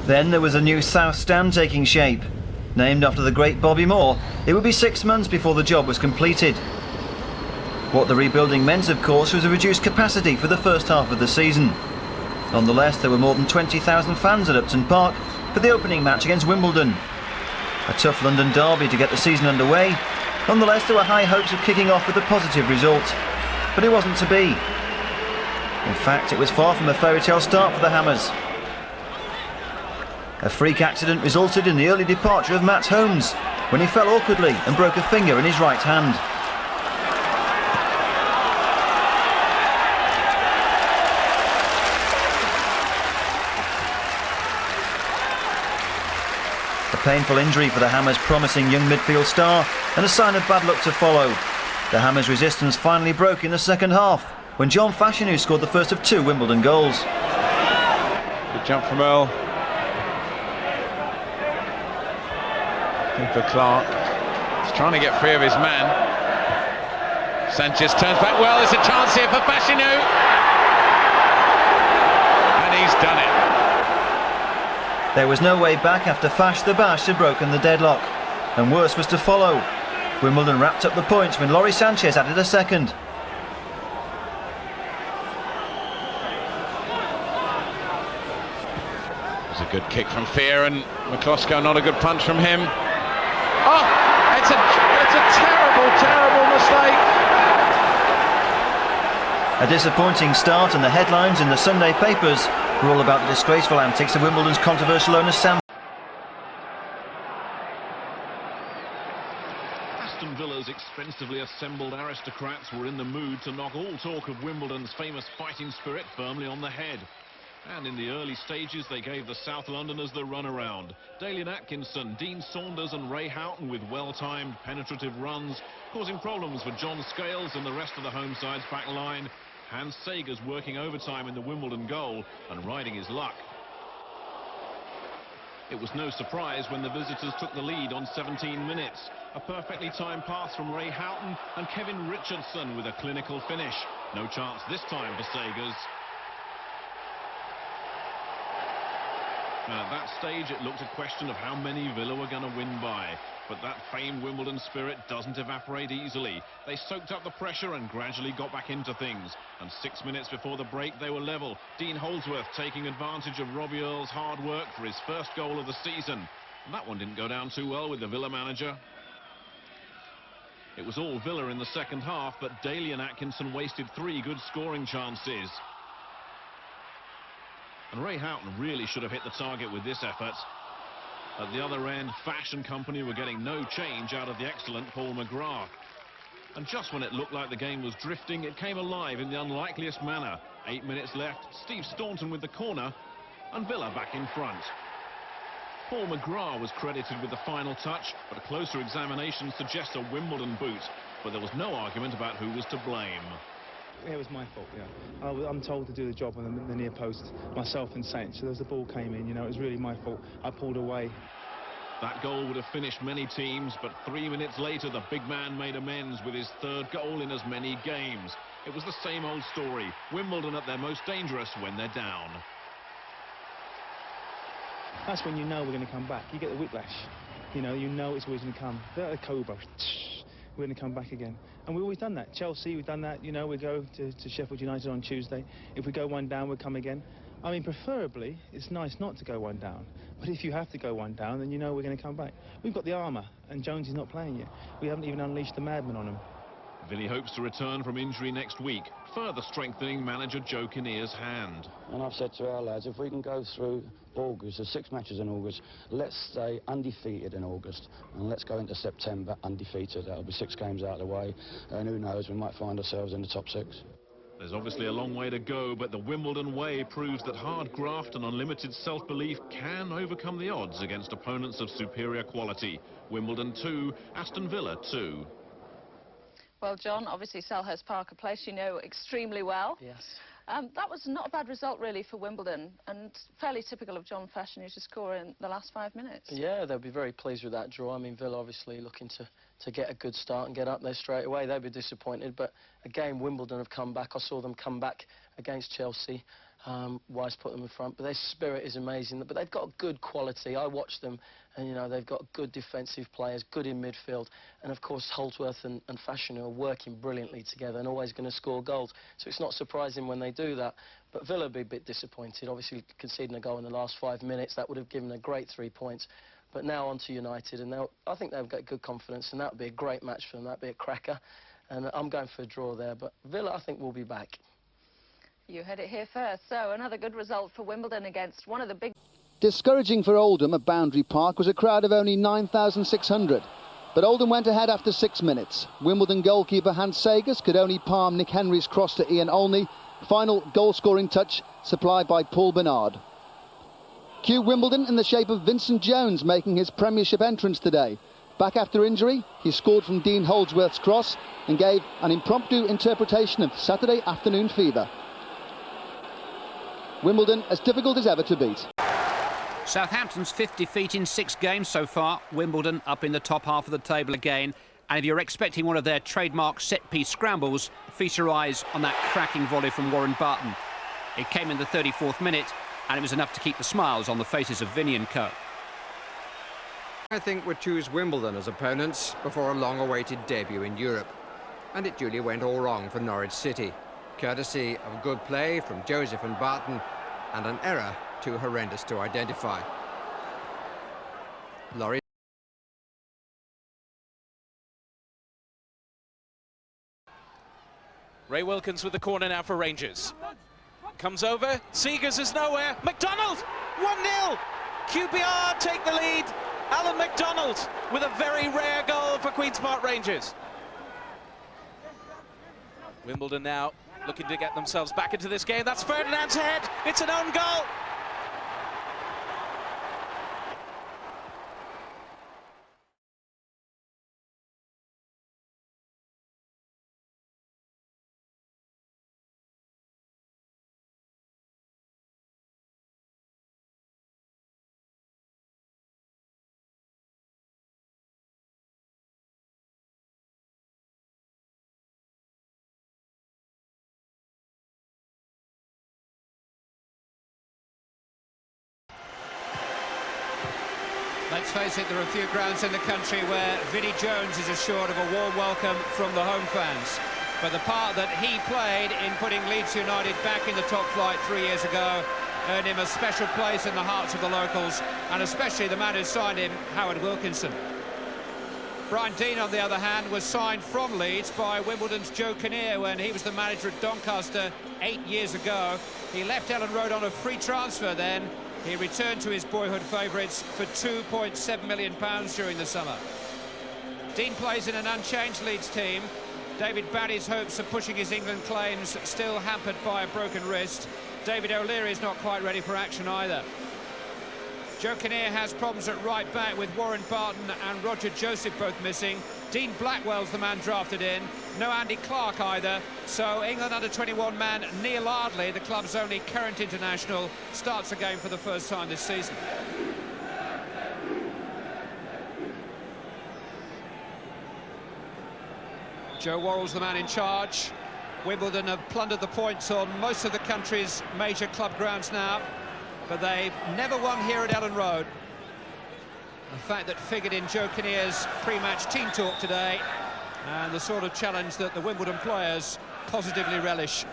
Then there was a new South Stand taking shape. Named after the great Bobby Moore, it would be 6 months before the job was completed. What the rebuilding meant, of course, was a reduced capacity for the first half of the season. Nonetheless, there were more than 20,000 fans at Upton Park for the opening match against Wimbledon. A tough London derby to get the season underway. Nonetheless, there were high hopes of kicking off with a positive result. But it wasn't to be. In fact, it was far from a fairy tale start for the Hammers. A freak accident resulted in the early departure of Matt Holmes when he fell awkwardly and broke a finger in his right hand. A painful injury for the Hammers' promising young midfield star and a sign of bad luck to follow. The Hammers' resistance finally broke in the second half when John Fashanu scored the first of 2 Wimbledon goals. Good jump from Earl. For Clark, he's trying to get free of his man. Sanchez turns back well. There's a chance here for Fashanu, and he's done it. There was no way back after Fash the Bash had broken the deadlock, and worse was to follow. Wimbledon wrapped up the points when Laurie Sanchez added a second. It's a good kick from Fear, and McCloskey, not a good punch from him. Oh, it's a terrible, terrible mistake. A disappointing start, and the headlines in the Sunday papers were all about the disgraceful antics of Wimbledon's controversial owner Sam. Aston Villa's expensively assembled aristocrats were in the mood to knock all talk of Wimbledon's famous fighting spirit firmly on the head. And in the early stages, they gave the South Londoners the runaround. Dalian Atkinson, Dean Saunders and Ray Houghton with well-timed, penetrative runs, causing problems for John Scales and the rest of the home side's back line. Hans Sagers working overtime in the Wimbledon goal and riding his luck. It was no surprise when the visitors took the lead on 17 minutes. A perfectly timed pass from Ray Houghton and Kevin Richardson with a clinical finish. No chance this time for Sagers. At that stage, it looked a question of how many Villa were going to win by. But that famed Wimbledon spirit doesn't evaporate easily. They soaked up the pressure and gradually got back into things. And 6 minutes before the break, they were level. Dean Holdsworth taking advantage of Robbie Earle's hard work for his first goal of the season. And that one didn't go down too well with the Villa manager. It was all Villa in the second half, but Dalian Atkinson wasted 3 good scoring chances. And Ray Houghton really should have hit the target with this effort. At the other end, Fash and company were getting no change out of the excellent Paul McGrath. And just when it looked like the game was drifting, it came alive in the unlikeliest manner. 8 minutes left, Steve Staunton with the corner, and Villa back in front. Paul McGrath was credited with the final touch, but a closer examination suggests a Wimbledon boot. But there was no argument about who was to blame. It was my fault, yeah. I'm told to do the job on the near post, myself and Saint. So as the ball came in, it was really my fault. I pulled away. That goal would have finished many teams, but 3 minutes later, the big man made amends with his 3rd goal in as many games. It was the same old story. Wimbledon at their most dangerous when they're down. That's when you know we're going to come back. You get the whiplash. You know it's always going to come. They're like a cobra. We're going to come back again. And we've always done that. Chelsea, we've done that. We go to Sheffield United on Tuesday. If we go 1 down, we'll come again. I mean, preferably, it's nice not to go 1 down. But if you have to go 1 down, then we're going to come back. We've got the armour, and Jones is not playing yet. We haven't even unleashed the madman on him. Vinny hopes to return from injury next week, further strengthening manager Joe Kinnear's hand. And I've said to our lads, if we can go through August, there's 6 matches in August, let's stay undefeated in August, and let's go into September undefeated. That'll be 6 games out of the way, and who knows, we might find ourselves in the top 6. There's obviously a long way to go, but the Wimbledon way proves that hard graft and unlimited self-belief can overcome the odds against opponents of superior quality. Wimbledon 2, Aston Villa 2. Well, John, obviously Selhurst Park, a place you know extremely well. Yes. That was not a bad result, really, for Wimbledon, and fairly typical of John Fashanu to score in the last 5 minutes. Yeah, they'll be very pleased with that draw. I mean, Villa obviously looking to get a good start and get up there straight away. They'll be disappointed, but again, Wimbledon have come back. I saw them come back against Chelsea. Weiss put them in front, but their spirit is amazing. But they've got good quality. I watch them, and you know they've got good defensive players, good in midfield, and of course Holdsworth and Fashion are working brilliantly together and always going to score goals. So it's not surprising when they do that. But Villa will be a bit disappointed. Obviously conceding a goal in the last 5 minutes, that would have given a great 3 points. But now on to United, and I think they've got good confidence, and that would be a great match for them. That would be a cracker, and I'm going for a draw there. But Villa, I think, will be back. You heard it here first. So another good result for Wimbledon against one of the big... Discouraging for Oldham at Boundary Park was a crowd of only 9,600. But Oldham went ahead after 6 minutes. Wimbledon goalkeeper Hans Sagers could only palm Nick Henry's cross to Ian Olney. Final goal-scoring touch supplied by Paul Bernard. Cue Wimbledon in the shape of Vincent Jones making his Premiership entrance today. Back after injury, he scored from Dean Holdsworth's cross and gave an impromptu interpretation of Saturday afternoon fever. Wimbledon as difficult as ever to beat. Southampton's 5th defeat in 6 games so far. Wimbledon up in the top half of the table again. And if you're expecting one of their trademark set-piece scrambles, feast your eyes on that cracking volley from Warren Barton. It came in the 34th minute, and it was enough to keep the smiles on the faces of Vinny and co. I think we'd choose Wimbledon as opponents before a long-awaited debut in Europe. And it duly went all wrong for Norwich City, courtesy of good play from Joseph and Barton, and an error too horrendous to identify. Laurie. Ray Wilkins with the corner now for Rangers. Comes over, Seegers is nowhere, McDonald, 1-0! QPR take the lead, Alan McDonald with a very rare goal for Queen's Park Rangers. Wimbledon now looking to get themselves back into this game. That's Ferdinand's head, it's an own goal! Let's face it, there are a few grounds in the country where Vinnie Jones is assured of a warm welcome from the home fans. But the part that he played in putting Leeds United back in the top flight 3 years ago earned him a special place in the hearts of the locals, and especially the man who signed him, Howard Wilkinson. Brian Deane, on the other hand, was signed from Leeds by Wimbledon's Joe Kinnear when he was the manager at Doncaster 8 years ago. He left Ellen Road on a free transfer then. He returned to his boyhood favourites for £2.7 million during the summer. Dean plays in an unchanged Leeds team. David Barry's hopes of pushing his England claims still hampered by a broken wrist. David O'Leary is not quite ready for action either. Joe Kinnear has problems at right back with Warren Barton and Roger Joseph both missing. Dean Blackwell's the man drafted in. No Andy Clark either. So England under-21 man Neil Ardley, the club's only current international, starts the game for the first time this season. Joe Worrell's the man in charge. Wimbledon have plundered the points on most of the country's major club grounds now, but they've never won here at Ellen Road. A fact that figured in Joe Kinnear's pre-match team talk today, and the sort of challenge that the Wimbledon players positively relish.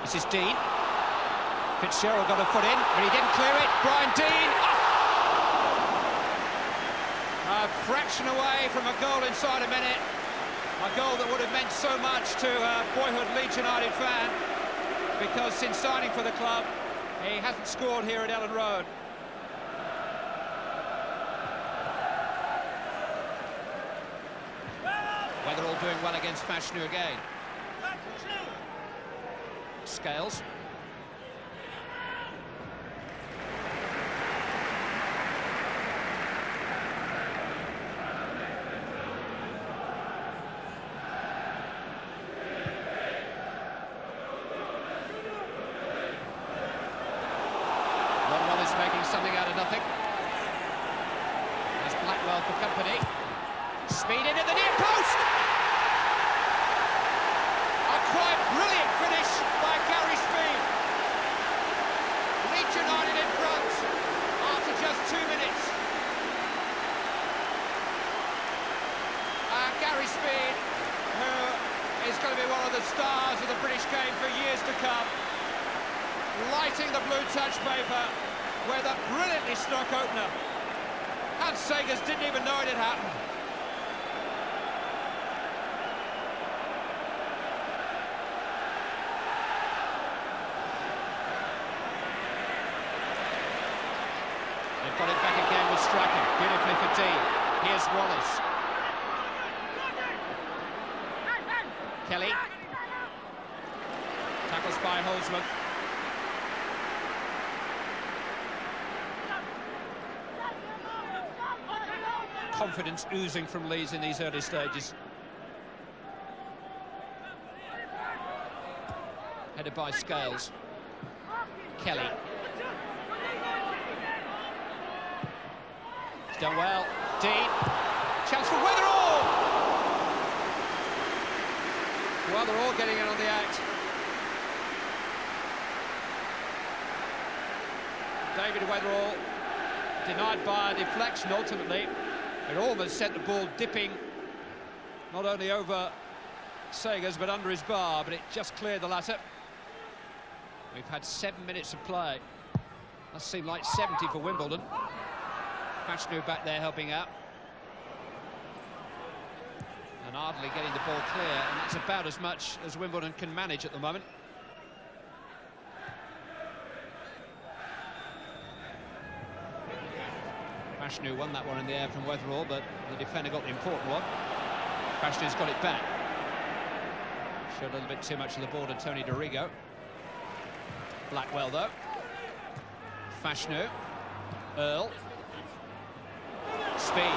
This is Dean. Fitzgerald got a foot in, but he didn't clear it. Brian Dean. Oh! A fraction away from a goal inside a minute. A goal that would have meant so much to a boyhood Leeds United fan, because since signing for the club, he hasn't scored here at Ellen Road. Weatherall doing well against Fashanu again. Scales. Making making something out of nothing. There's Blackwell for company. Speed into the near post! A quite brilliant finish by Gary Speed. Leeds United in front after just 2 minutes. And Gary Speed, who is going to be one of the stars of the British game for years to come, lighting the blue touch paper with a brilliantly struck opener. Hans Segers didn't even know it had happened. They've got it back again with Strachan, beautifully for Dean. Here's Wallace. Kelly. Tackles by Holdsworth. Confidence oozing from Leeds in these early stages. Headed by Scales. Kelly. It's done well. Dean. Chance for Weatherall! Well, they're all getting in on the act. David Weatherall denied by a deflection ultimately. It almost sent the ball dipping, not only over Segers but under his bar, but it just cleared the latter. We've had 7 minutes of play. That seemed like 70 for Wimbledon. Fashanu back there helping out. And Ardley getting the ball clear, and that's about as much as Wimbledon can manage at the moment. Fashanu won that one in the air from Weatherall, but the defender got the important one. Fashanu's got it back. Showed a little bit too much of the ball to Tony Dorigo. Blackwell, though. Fashanu. Earl. Speed.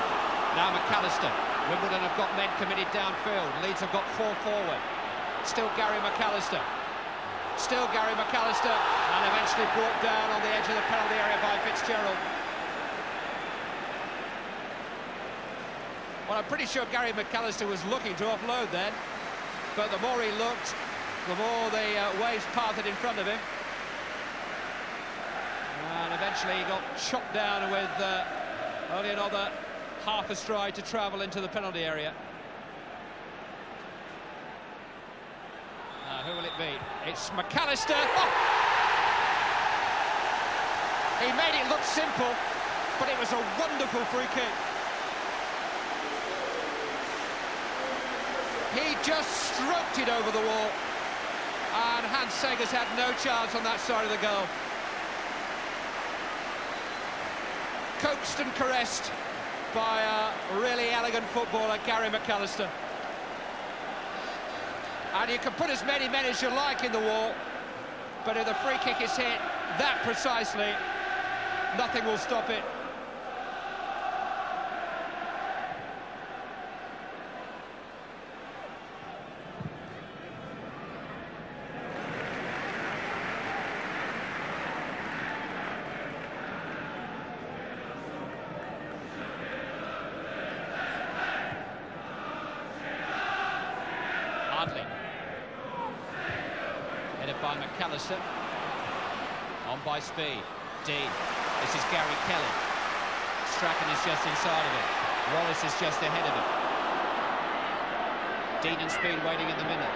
Now McAllister. Wimbledon have got men committed downfield. Leeds have got 4 forward. Still Gary McAllister. Still Gary McAllister. And eventually brought down on the edge of the penalty area by Fitzgerald. Well, I'm pretty sure Gary McAllister was looking to offload then, but the more he looked, the more the waves parted in front of him. And eventually he got chopped down with only another half a stride to travel into the penalty area. Who will it be? It's McAllister. Oh! He made it look simple, but it was a wonderful free kick. He just stroked it over the wall, and Hans Segers had no chance on that side of the goal. Coaxed and caressed by a really elegant footballer, Gary McAllister. And you can put as many men as you like in the wall, but if the free kick is hit that precisely, nothing will stop it. Headed by McAllister. On by Speed. Dean. This is Gary Kelly. Strachan is just inside of it. Wallace is just ahead of it. Dean and Speed waiting in the middle.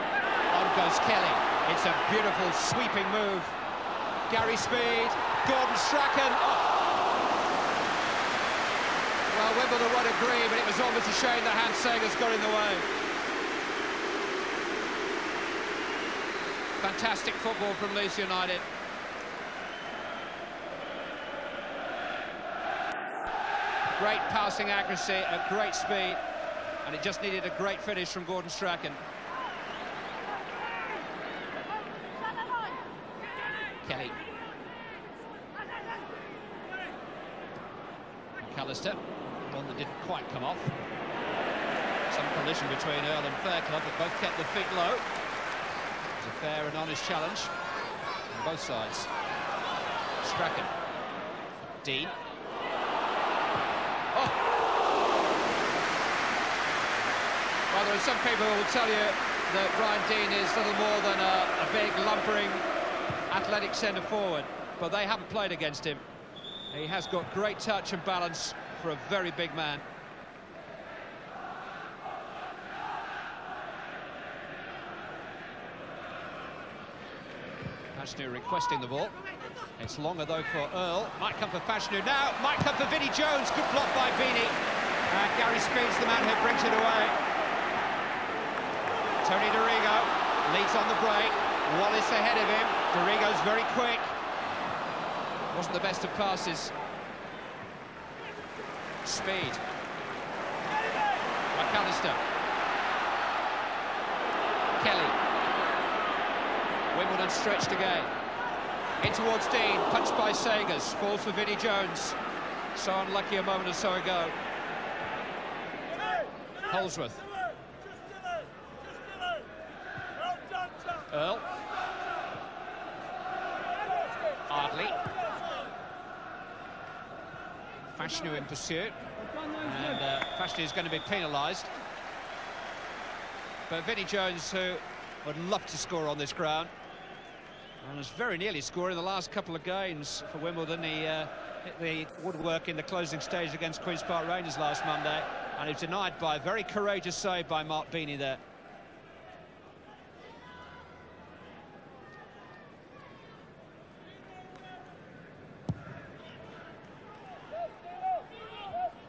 On goes Kelly. It's a beautiful sweeping move. Gary Speed. Gordon Strachan. Oh. Well, Wimbledon won't agree, but it was almost a shame that Hans Segers got in the way. Fantastic football from Leeds United. Great passing accuracy at great speed, and it just needed a great finish from Gordon Strachan. Kelly. McAllister, one that didn't quite come off. Some collision between Earl and Fairclough, but both kept their feet low. It was a fair and honest challenge on both sides. Strachan. Dean. Well, there are some people who will tell you that Brian Dean is little more than a big, lumbering, athletic centre-forward, but they haven't played against him. He has got great touch and balance for a very big man. Fashanu requesting the ball. It's longer though for Earl. Might come for Fashanu now. Might come for Vinnie Jones. Good block by Beanie. And Gary Speed's the man who brings it away. Tony Dorigo leads on the break. Wallace ahead of him. Dorigo's very quick. Wasn't the best of passes. Speed. McAllister. Kelly. Wimbledon stretched again. In towards Dean, punched by Sagers. Falls for Vinnie Jones. So unlucky a moment or so ago. Holsworth. Earl. Ardley. Fashanu in pursuit. And Fashanu is going to be penalised. But Vinnie Jones, who would love to score on this ground, and was very nearly scoring the last couple of games for Wimbledon. He hit the woodwork in the closing stage against Queen's Park Rangers last Monday, and he was denied by a very courageous save by Mark Beanie there.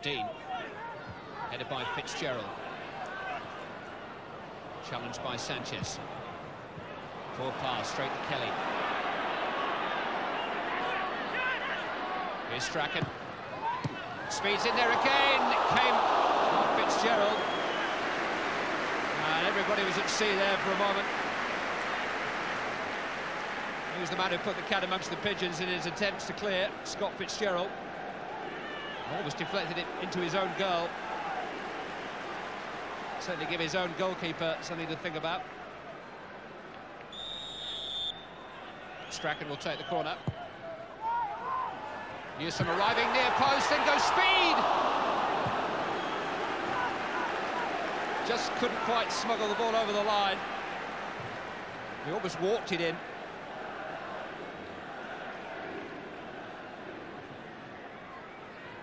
Dean, headed by Fitzgerald. Challenged by Sanchez. Poor pass, straight to Kelly. Here's Strachan. Speed's in there again. It came on Fitzgerald. And everybody was at sea there for a moment. He was the man who put the cat amongst the pigeons in his attempts to clear. Scott Fitzgerald. Almost deflected it into his own goal. Certainly give his own goalkeeper something to think about. Strachan will take the corner. Newsom arriving near post, then goes Speed! Just couldn't quite smuggle the ball over the line. He almost walked it in.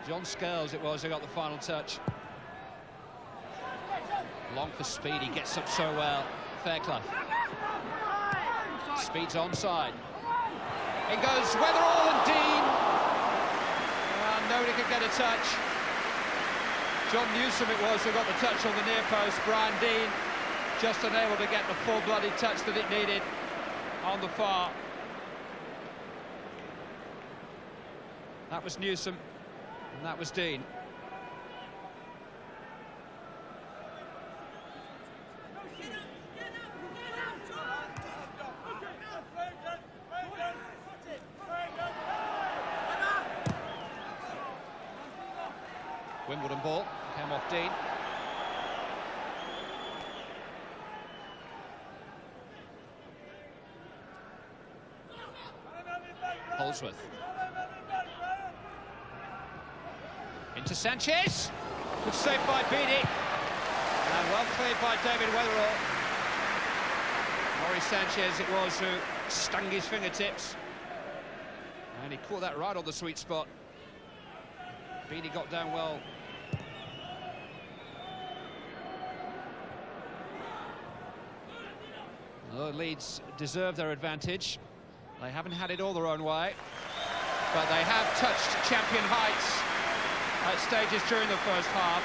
John Scales it was who got the final touch. Long for Speed, he gets up so well. Fairclough. Speed's onside. In goes Weatherall and Dean. Nobody could get a touch. John Newsom it was who got the touch on the near post. Brian Dean just unable to get the full-blooded touch that it needed on the far. That was Newsom, and that was Dean. Wimbledon ball, came off Dean. Holsworth. Into Sanchez. Good save by Beanie. And well played by David Weatherall. Maurice Sanchez it was who stung his fingertips. And he caught that right on the sweet spot. Beanie got down well. Well, Leeds deserve their advantage. They haven't had it all their own way, but they have touched champion heights at stages during the first half.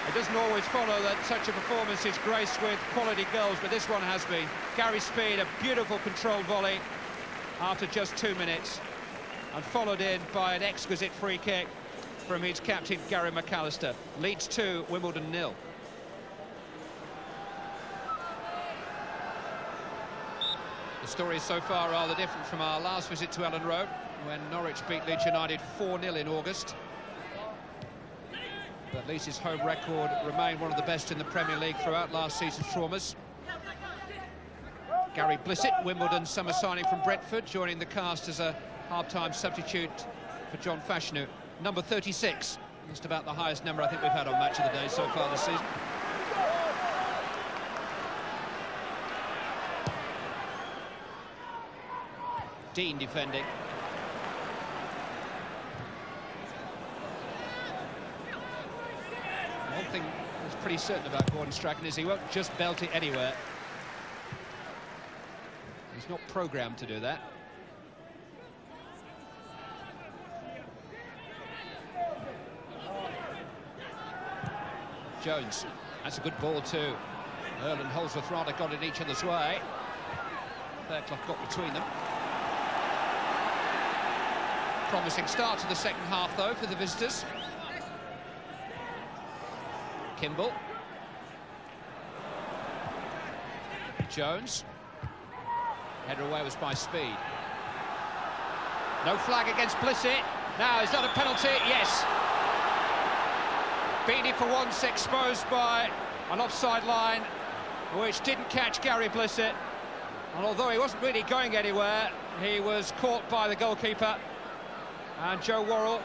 It doesn't always follow that such a performance is graced with quality goals, but this one has been. Gary Speed, a beautiful controlled volley after just 2 minutes, and followed in by an exquisite free kick from his captain, Gary McAllister. Leeds 2, Wimbledon 0. The stories so far are rather different from our last visit to Ellen Road, when Norwich beat Leeds United 4-0 in August. But Leeds' home record remained one of the best in the Premier League throughout last season's traumas. Gary Blissett, Wimbledon summer signing from Brentford, joining the cast as a half-time substitute for John Fashanu, number 36. Just about the highest number I think we've had on Match of the Day so far this season. Dean defending. One thing that's pretty certain about Gordon Strachan is he won't just belt it anywhere. He's not programmed to do that. Jones, that's a good ball too. Earl and Holsworth rather got in each other's way. Fairclough got between them. Promising start to the second half though for the visitors. Kimball. Jones. Header away was by Speed. No flag against Blissett. Now, is that a penalty? Yes. Beanie for once exposed by an offside line which didn't catch Gary Blissett. And although he wasn't really going anywhere, he was caught by the goalkeeper. And Joe Worrell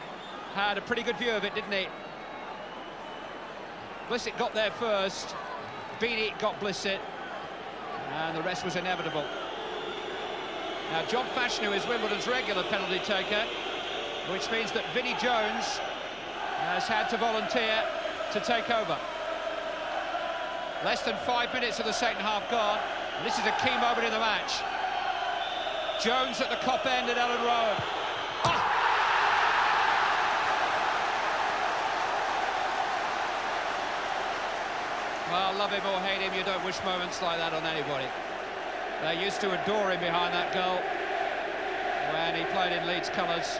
had a pretty good view of it, didn't he? Blissett got there first. Beanie got Blissett. And the rest was inevitable. Now, John Fashanu is Wimbledon's regular penalty taker, which means that Vinnie Jones has had to volunteer to take over. Less than 5 minutes of the second half gone, and this is a key moment in the match. Jones at the Cop end at Ellen Road. Oh! Well, love him or hate him, you don't wish moments like that on anybody. They used to adore him behind that goal when he played in Leeds colours,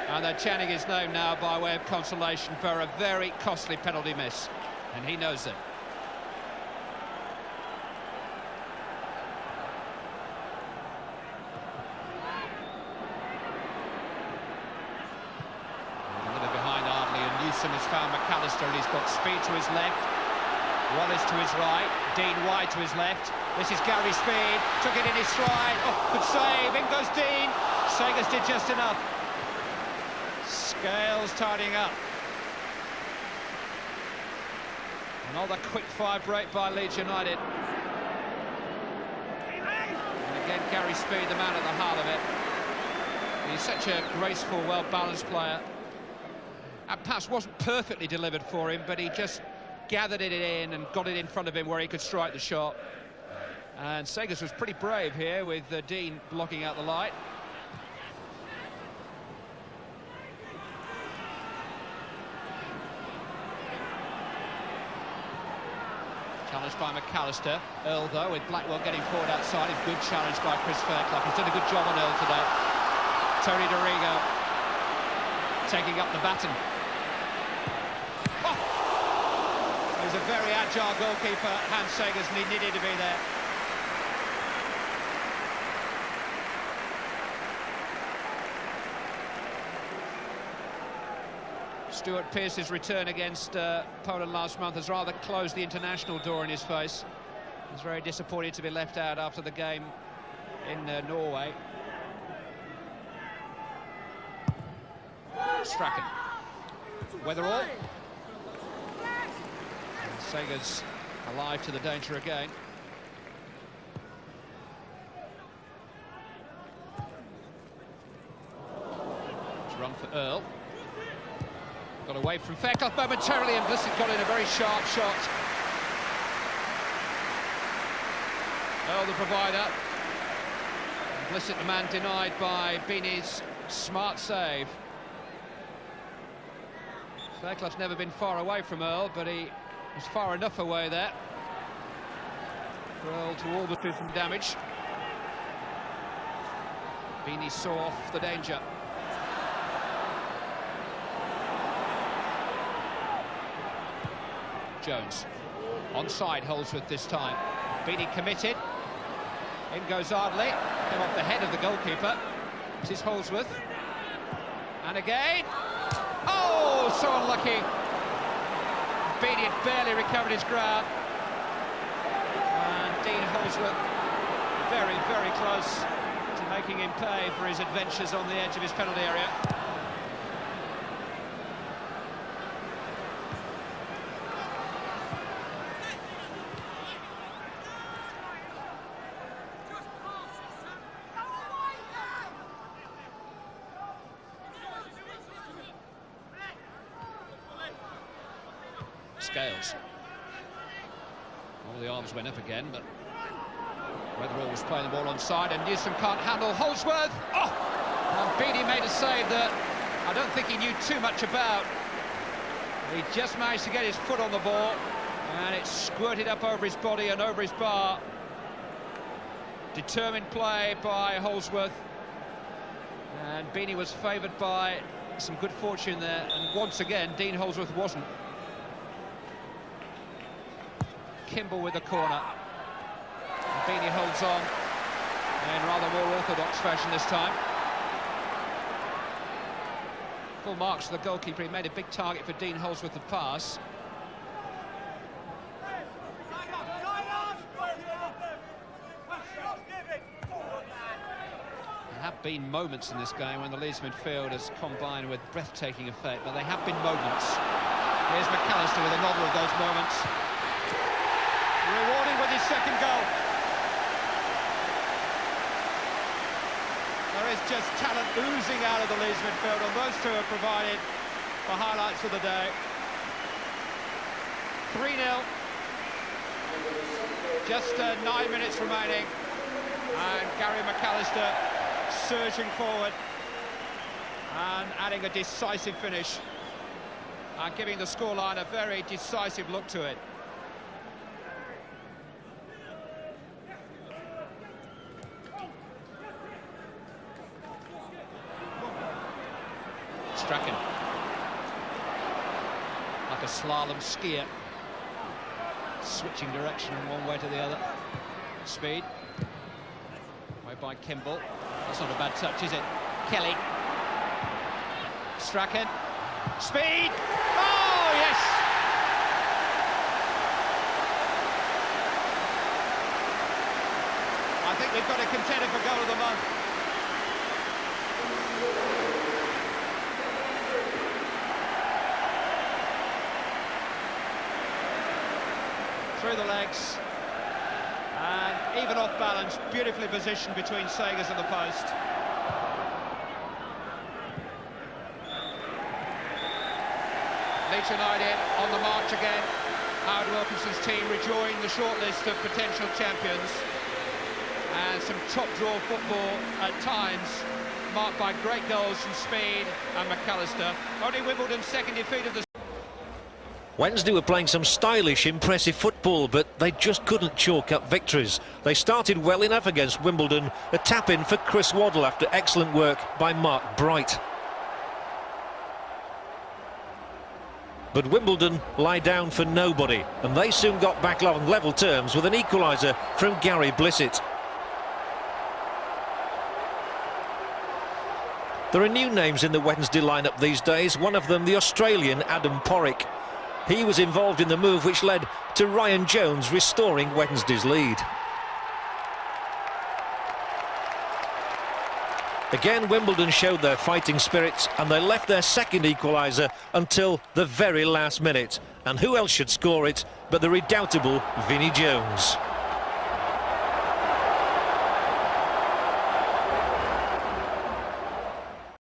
and they're chanting his name now by way of consolation for a very costly penalty miss, and he knows it. A little behind Ardley, and Newsom has found McAllister, and he's got Speed to his left, Wallace to his right, Dean wide to his left. This is Gary Speed, took it in his stride. Oh, good save, in goes Dean. Sagers did just enough. Scales tidying up. Another quick fire break by Leeds United. And again, Gary Speed, the man at the heart of it. He's such a graceful, well-balanced player. That pass wasn't perfectly delivered for him, but he just gathered it in and got it in front of him where he could strike the shot. And Sagers was pretty brave here with Dean blocking out the light. Challenged by McAllister. Earl, though, with Blackwell getting forward outside. A good challenge by Chris Fairclough. He's done a good job on Earl today. Tony Dorigo taking up the baton. Oh! He's a very agile goalkeeper, Hans Sagers, and he needed to be there. Stuart Pearce's return against Poland last month has rather closed the international door in his face. He's very disappointed to be left out after the game in Norway. Strachan. Weatherall. Sagers alive to the danger again. It's run for Earl. Got away from Fairclough momentarily, and Blissett got in a very sharp shot. Earl the provider. And Blissett the man denied by Beanie's smart save. Fairclough's never been far away from Earl, but he was far enough away there for Earl to all but do some damage. Beanie saw off the danger. Jones. Onside Holsworth this time. Beanie committed. In goes Ardley. Came off the head of the goalkeeper. This is Holsworth. And again. Oh, so unlucky. Beanie had barely recovered his ground. And Dean Holsworth very, very close to making him pay for his adventures on the edge of his penalty area. Scales. All the arms went up again, but Weatherall was playing the ball onside, and Newsom can't handle Holdsworth. Oh! And Beattie made a save that I don't think he knew too much about. He just managed to get his foot on the ball, and it squirted up over his body and over his bar. Determined play by Holdsworth, and Beattie was favoured by some good fortune there, and once again Dean Holdsworth wasn't. Kimball with the corner. And Beattie holds on in rather more orthodox fashion this time. Full marks to the goalkeeper. He made a big target for Dean Holdsworth to pass. There have been moments in this game when the Leeds midfield has combined with breathtaking effect, but they have been moments. Here's McAllister with another of those moments. Rewarding with his second goal. There is just talent oozing out of the Leeds midfield, and those two have provided the highlights of the day. 3-0. Just 9 minutes remaining, and Gary McAllister surging forward and adding a decisive finish and giving the scoreline a very decisive look to it. Strachan, like a slalom skier, switching direction from one way to the other. Speed, way by Kimball. That's not a bad touch, is it? Kelly, Strachan, speed. Oh yes! I think we've got a contender for goal of the month. Through the legs, and even off balance, beautifully positioned between Sagers and the post. Leeds United on the march again. Howard Wilkinson's team rejoin the shortlist of potential champions, and some top draw football at times, marked by great goals from Speed and McAllister. Only Wimbledon's second defeat of the Wednesday were playing some stylish, impressive football, but they just couldn't chalk up victories. They started well enough against Wimbledon, a tap-in for Chris Waddle after excellent work by Mark Bright. But Wimbledon lie down for nobody, and they soon got back on level terms with an equaliser from Gary Blissett. There are new names in the Wednesday lineup these days, one of them the Australian Adam Porrick. He was involved in the move which led to Ryan Jones restoring Wednesday's lead. Again, Wimbledon showed their fighting spirits, and they left their second equaliser until the very last minute. And who else should score it but the redoubtable Vinnie Jones?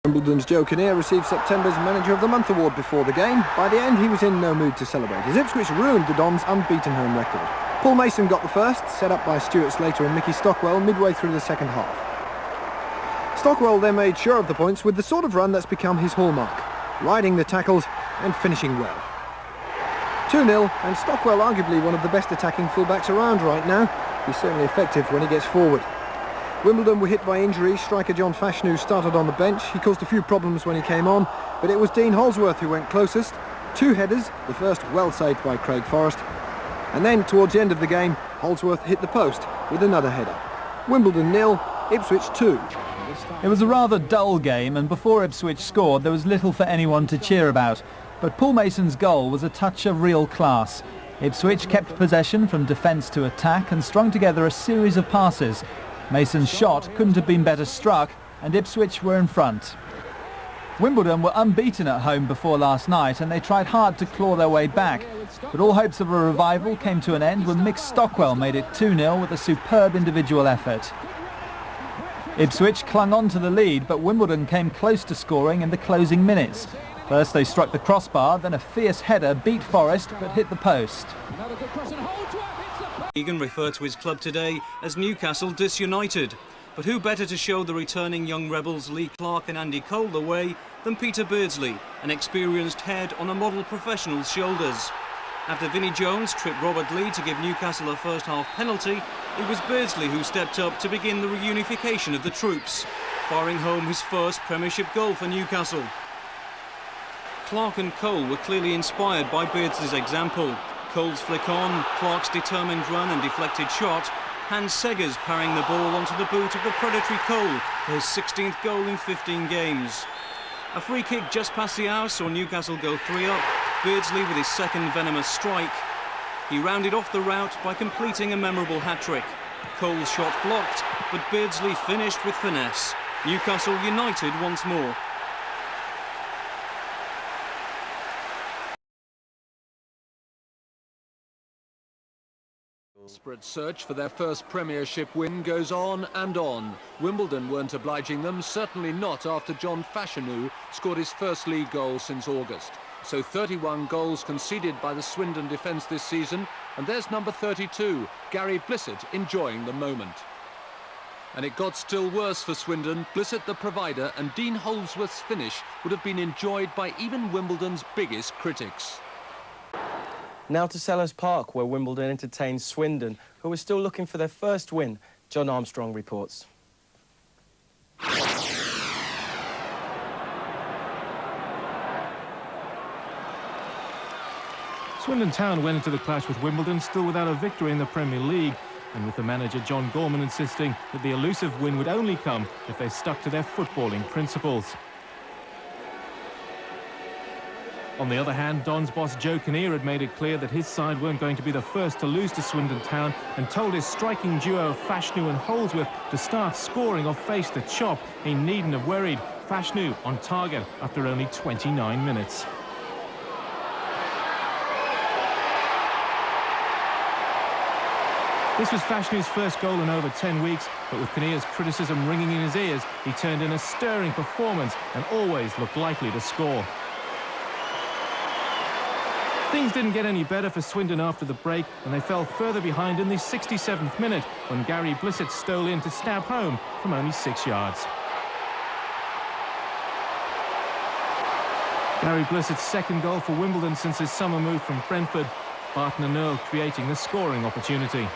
Wimbledon's Joe Kinnear received September's Manager of the Month award before the game. By the end, he was in no mood to celebrate, as Ipswich ruined the Dons' unbeaten home record. Paul Mason got the first, set up by Stuart Slater and Mickey Stockwell midway through the second half. Stockwell then made sure of the points with the sort of run that's become his hallmark, riding the tackles and finishing well. 2-0, and Stockwell arguably one of the best attacking fullbacks around right now. He's certainly effective when he gets forward. Wimbledon were hit by injury. Striker John Fashanu started on the bench. He caused a few problems when he came on, but it was Dean Holdsworth who went closest. 2 headers, the first well saved by Craig Forrest. And then, towards the end of the game, Holdsworth hit the post with another header. Wimbledon 0, Ipswich 2. It was a rather dull game, and before Ipswich scored, there was little for anyone to cheer about. But Paul Mason's goal was a touch of real class. Ipswich kept possession from defence to attack and strung together a series of passes. Mason's shot couldn't have been better struck, and Ipswich were in front. Wimbledon were unbeaten at home before last night, and they tried hard to claw their way back. But all hopes of a revival came to an end when Mick Stockwell made it 2-0 with a superb individual effort. Ipswich clung on to the lead, but Wimbledon came close to scoring in the closing minutes. First they struck the crossbar, then a fierce header beat Forest but hit the post. Egan referred to his club today as Newcastle disunited. But who better to show the returning young rebels Lee Clark and Andy Cole the way than Peter Beardsley, an experienced head on a model professional's shoulders. After Vinnie Jones tripped Robert Lee to give Newcastle a first-half penalty, it was Beardsley who stepped up to begin the reunification of the troops, firing home his first Premiership goal for Newcastle. Clark and Cole were clearly inspired by Beardsley's example. Cole's flick on, Clark's determined run and deflected shot, Hans Seggers parrying the ball onto the boot of the predatory Cole for his 16th goal in 15 games. A free kick just past the hour saw Newcastle go 3 up, Beardsley with his second venomous strike. He rounded off the rout by completing a memorable hat-trick. Cole's shot blocked, but Beardsley finished with finesse. Newcastle united once more. Desperate search for their first Premiership win goes on and on. Wimbledon weren't obliging them, certainly not after John Fashanu scored his first league goal since August. So 31 goals conceded by the Swindon defence this season, and there's number 32, Gary Blissett, enjoying the moment. And it got still worse for Swindon. Blissett, the provider, and Dean Holdsworth's finish would have been enjoyed by even Wimbledon's biggest critics. Now to Selhurst Park, where Wimbledon entertained Swindon, who were still looking for their first win. John Armstrong reports. Swindon Town went into the clash with Wimbledon still without a victory in the Premier League, and with the manager John Gorman insisting that the elusive win would only come if they stuck to their footballing principles. On the other hand, Don's boss Joe Kinnear had made it clear that his side weren't going to be the first to lose to Swindon Town, and told his striking duo of Fashanu and Holdsworth to start scoring or face the chop. He needn't have worried. Fashanu on target after only 29 minutes. This was Fashanu's first goal in over 10 weeks, but with Kinnear's criticism ringing in his ears, he turned in a stirring performance and always looked likely to score. Things didn't get any better for Swindon after the break, and they fell further behind in the 67th minute when Gary Blissett stole in to stab home from only 6 yards. Gary Blissett's second goal for Wimbledon since his summer move from Brentford, Barton and Earl creating the scoring opportunity.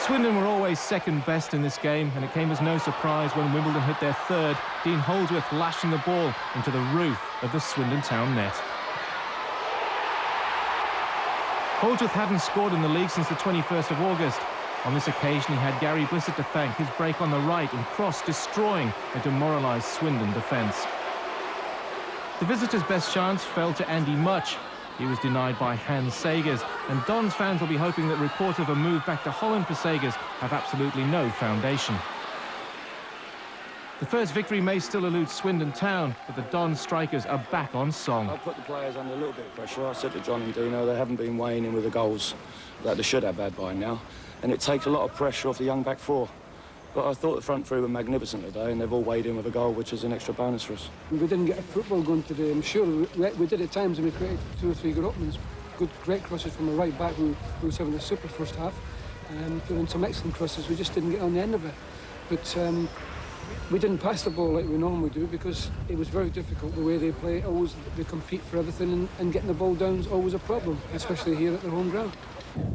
Swindon were always second best in this game, and it came as no surprise when Wimbledon hit their third, Dean Holdsworth lashing the ball into the roof of the Swindon Town net. Holdsworth hadn't scored in the league since the 21st of August. On this occasion, he had Gary Blissett to thank, his break on the right and cross destroying a demoralised Swindon defence. The visitors' best chance fell to Andy Much. He was denied by Hans Seggers, and Don's fans will be hoping that reports of a move back to Holland for Seggers have absolutely no foundation. The first victory may still elude Swindon Town, but the Don strikers are back on song. I put the players under a little bit of pressure. I said to John and Dino, they haven't been weighing in with the goals that they should have had by now, and it takes a lot of pressure off the young back four. But I thought the front three were magnificent today, and they've all weighed in with a goal, which is an extra bonus for us. We didn't get a football going today, I'm sure. We did at times, and we created 2 or 3 good openings. Great crosses from the right back, who was having a super first half, and put in some excellent crosses. We just didn't get on the end of it. But we didn't pass the ball like we normally do, because it was very difficult the way they play. Always they compete for everything, and getting the ball down is always a problem, especially here at their home ground.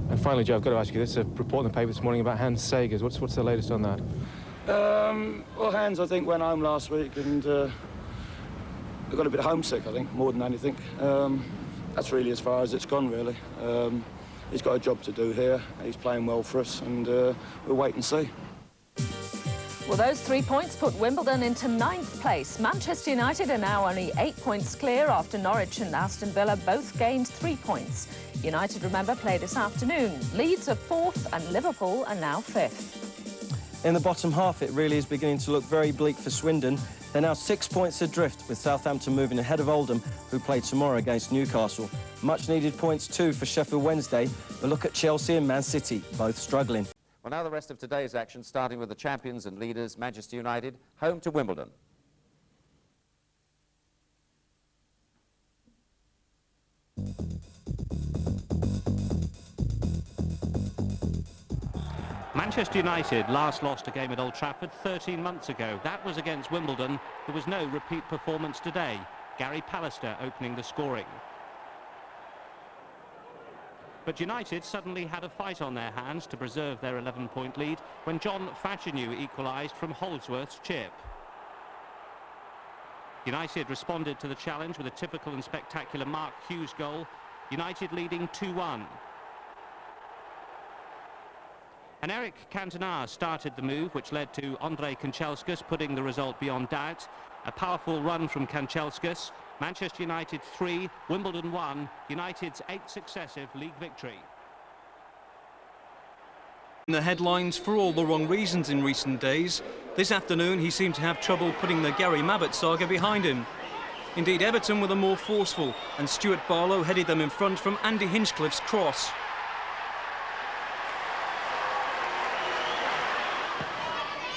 And finally, Joe, I've got to ask you, there's a report in the paper this morning about Hans Seggers. What's the latest on that? Well, Hans, I think, went home last week, and got a bit homesick, I think, more than anything. That's really as far as it's gone, really. He's got a job to do here. He's playing well for us, and we'll wait and see. Well, those 3 points put Wimbledon into 9th place. Manchester United are now only 8 points clear after Norwich and Aston Villa both gained 3 points. United, remember, play this afternoon. Leeds are 4th and Liverpool are now 5th. In the bottom half, it really is beginning to look very bleak for Swindon. They're now 6 points adrift, with Southampton moving ahead of Oldham, who play tomorrow against Newcastle. Much-needed points too for Sheffield Wednesday, but look at Chelsea and Man City, both struggling. Well, now the rest of today's action, starting with the champions and leaders, Manchester United, home to Wimbledon. Manchester United last lost a game at Old Trafford 13 months ago. That was against Wimbledon. There was no repeat performance today. Gary Pallister opening the scoring. But United suddenly had a fight on their hands to preserve their 11-point lead when John Fashanu equalised from Holdsworth's chip. United responded to the challenge with a typical and spectacular Mark Hughes goal. United leading 2-1. And Eric Cantona started the move, which led to Andrei Kanchelskis putting the result beyond doubt. A powerful run from Kanchelskis. Manchester United 3, Wimbledon 1, United's 8th successive league victory. In the headlines for all the wrong reasons in recent days, this afternoon he seemed to have trouble putting the Gary Mabbutt saga behind him. Indeed, Everton were the more forceful, and Stuart Barlow headed them in front from Andy Hinchcliffe's cross.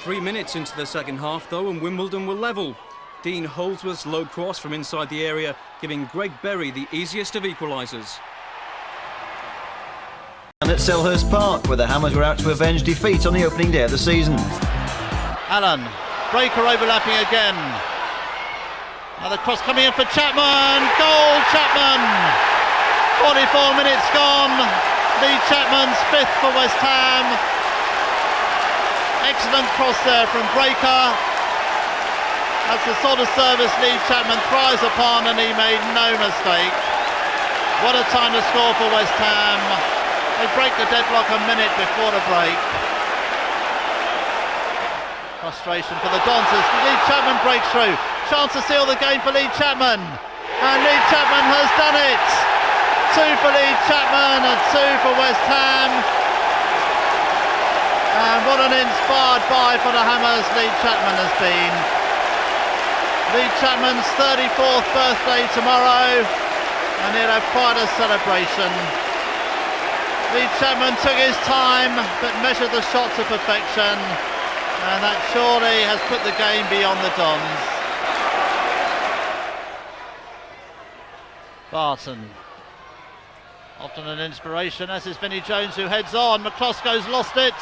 Three minutes into the second half, though, and Wimbledon were level. Dean Holdsworth's low cross from inside the area, giving Greg Berry the easiest of equalisers. And at Selhurst Park, where the Hammers were out to avenge defeat on the opening day of the season. Allen, breaker overlapping again. Another cross coming in for Chapman. Goal, Chapman. 44 minutes gone. Lee Chapman's 5th for West Ham. Excellent cross there from Breaker. That's the sort of service Lee Chapman thrives upon, and he made no mistake. What a time to score for West Ham. They break the deadlock a minute before the break. Frustration for the Dons as Lee Chapman breaks through. Chance to seal the game for Lee Chapman. And Lee Chapman has done it. 2 for Lee Chapman and 2 for West Ham. And what an inspired buy for the Hammers Lee Chapman has been. Lee Chapman's 34th birthday tomorrow, and he'll have quite a celebration. Lee Chapman took his time, but measured the shot to perfection, and that surely has put the game beyond the Dons. Barton, often an inspiration, as is Vinnie Jones, who heads on. McCloskey's lost it,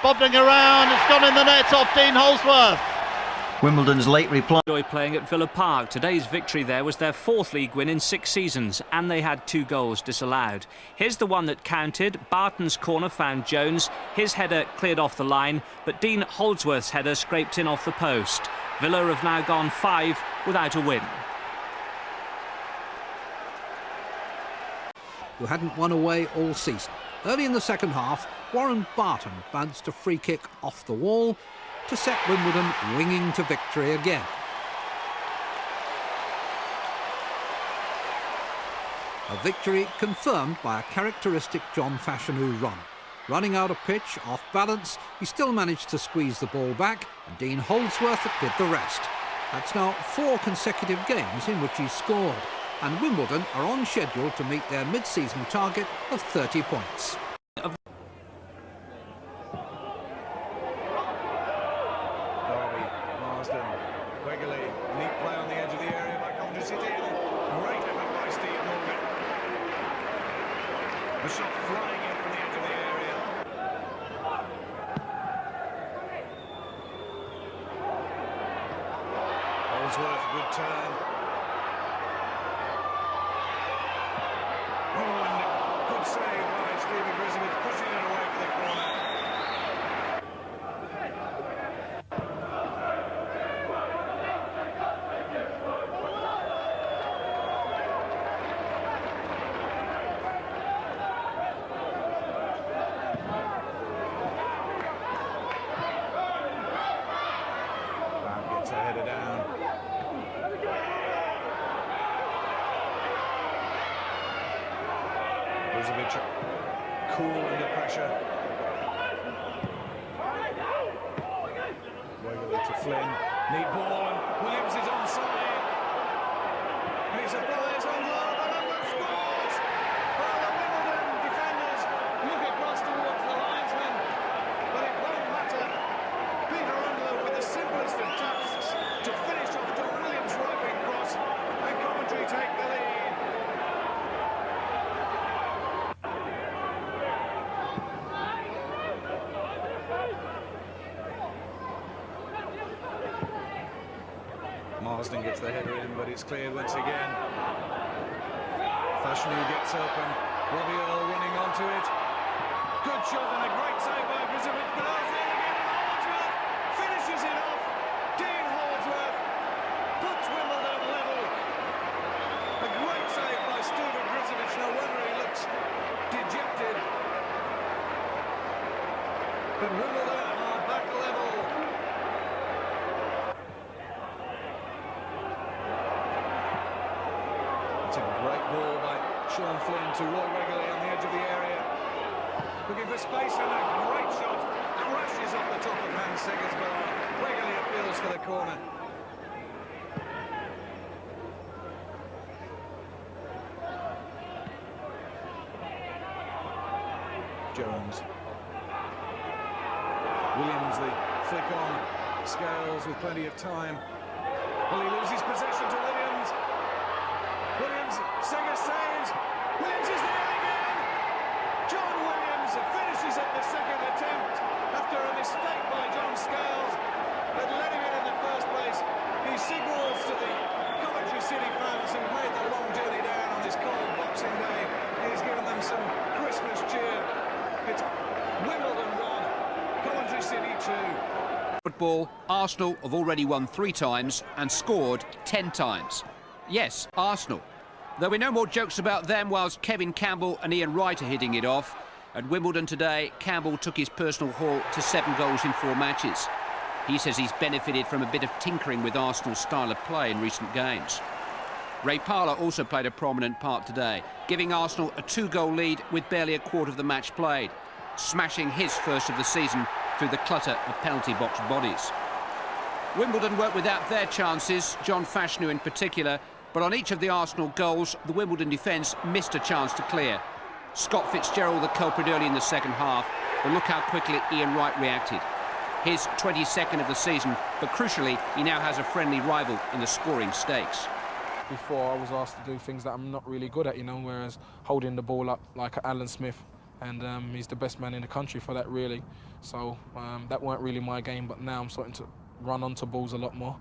bobbling around, it's gone in the net off Dean Holdsworth. Wimbledon's late reply. Enjoy playing at Villa Park. Today's victory there was their 4th league win in 6 seasons, and they had 2 goals disallowed. Here's the one that counted. Barton's corner found Jones. His header cleared off the line, but Dean Holdsworth's header scraped in off the post. Villa have now gone 5 without a win. Who hadn't won away all season. Early in the second half, Warren Barton bounced a free kick off the wall to set Wimbledon winging to victory again. A victory confirmed by a characteristic John Fashanu run. Running out of pitch, off balance, he still managed to squeeze the ball back, and Dean Holdsworth did the rest. That's now 4 consecutive games in which he's scored, and Wimbledon are on schedule to meet their mid-season target of 30 points. The shot flying in from the edge of the area. Holdsworth, good turn. Oh, and good save by Stephen Griswold, pushing it away for the corner. Gets a header down. Brozovic cool under pressure. Wegerle to Flynn. Neat ball, and Williams is onside. And he's applies on goal, and Underwood scores! Well, the Wimbledon defenders look across towards the linesman, but it won't matter. Peter Underwood with the simplest of tasks to finish off John Williams' right-wing cross, and Coventry take the lead. Marsden gets the header in, but it's cleared once again. Fashanu gets up and Robbie Earl running onto it. Good shot and a great save by Grizovic, but Arsenal again, and Holdsworth finishes it off. Dean Holdsworth puts Wimbledon level. A great save by Stuart Grizovic, no wonder he looks dejected. But Wimbledon are back level. It's a great ball by Sean Flynn to Roy Wrigley on the edge of the area. Looking for space and a great shot. Crashes off the top of Hans Seger's bar. Wrigley appeals for the corner. Jones. Williams, the flick on. Scales with plenty of time. Will he loses possession to Williams? Williams, Seger saves. Williams is there again. John Williams finishes at the second attempt after a mistake by John Scales that led him in the first place. He signals to the Coventry City fans who made the long journey down on this cold Boxing Day. He's given them some Christmas cheer. It's Wimbledon 1, Coventry City 2. Football, Arsenal have already won 3 times and scored 10 times. Yes, Arsenal. There'll be no more jokes about them whilst Kevin Campbell and Ian Wright are hitting it off. At Wimbledon today, Campbell took his personal haul to 7 goals in 4 matches. He says he's benefited from a bit of tinkering with Arsenal's style of play in recent games. Ray Parlour also played a prominent part today, giving Arsenal a 2-goal lead with barely a quarter of the match played, smashing his first of the season through the clutter of penalty box bodies. Wimbledon weren't without their chances, John Fashanu in particular, but on each of the Arsenal goals, the Wimbledon defence missed a chance to clear. Scott Fitzgerald the culprit early in the second half, but look how quickly Ian Wright reacted. His 22nd of the season, but crucially, he now has a friendly rival in the scoring stakes. Before, I was asked to do things that I'm not really good at, you know, whereas holding the ball up like Alan Smith, and he's the best man in the country for that, really. So that weren't really my game, but now I'm starting to run onto balls a lot more,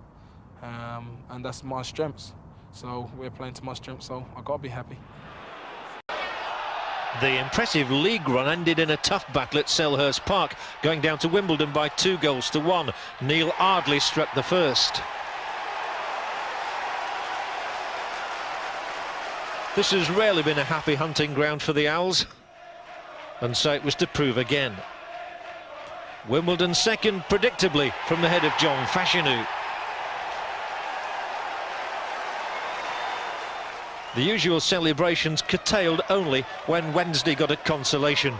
and that's my strengths. So we're playing to my strengths, so I've got to be happy. The impressive league run ended in a tough battle at Selhurst Park, going down to Wimbledon by 2-1. Neil Ardley struck the first. This has rarely been a happy hunting ground for the Owls, and so it was to prove again. Wimbledon second, predictably, from the head of John Fashanu. The usual celebrations curtailed only when Wednesday got a consolation.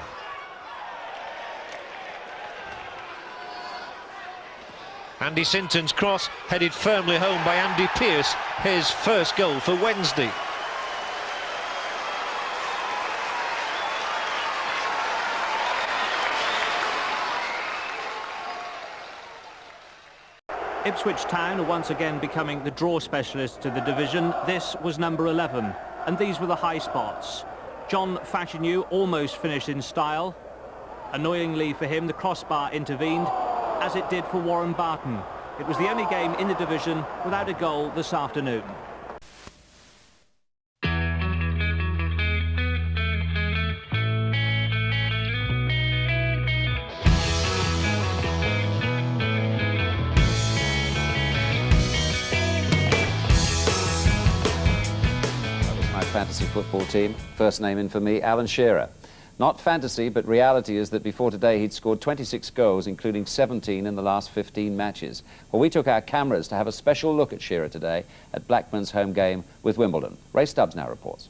Andy Sinton's cross headed firmly home by Andy Pearce, his first goal for Wednesday. Ipswich Town are once again becoming the draw specialists of the division. This was number 11, and these were the high spots. John Fashanu almost finished in style. Annoyingly for him, the crossbar intervened, as it did for Warren Barton. It was the only game in the division without a goal this afternoon. Fantasy football team. First name in for me, Alan Shearer. Not fantasy, but reality is that before today he'd scored 26 goals, including 17 in the last 15 matches. Well, we took our cameras to have a special look at Shearer today at Blackburn's home game with Wimbledon. Ray Stubbs now reports.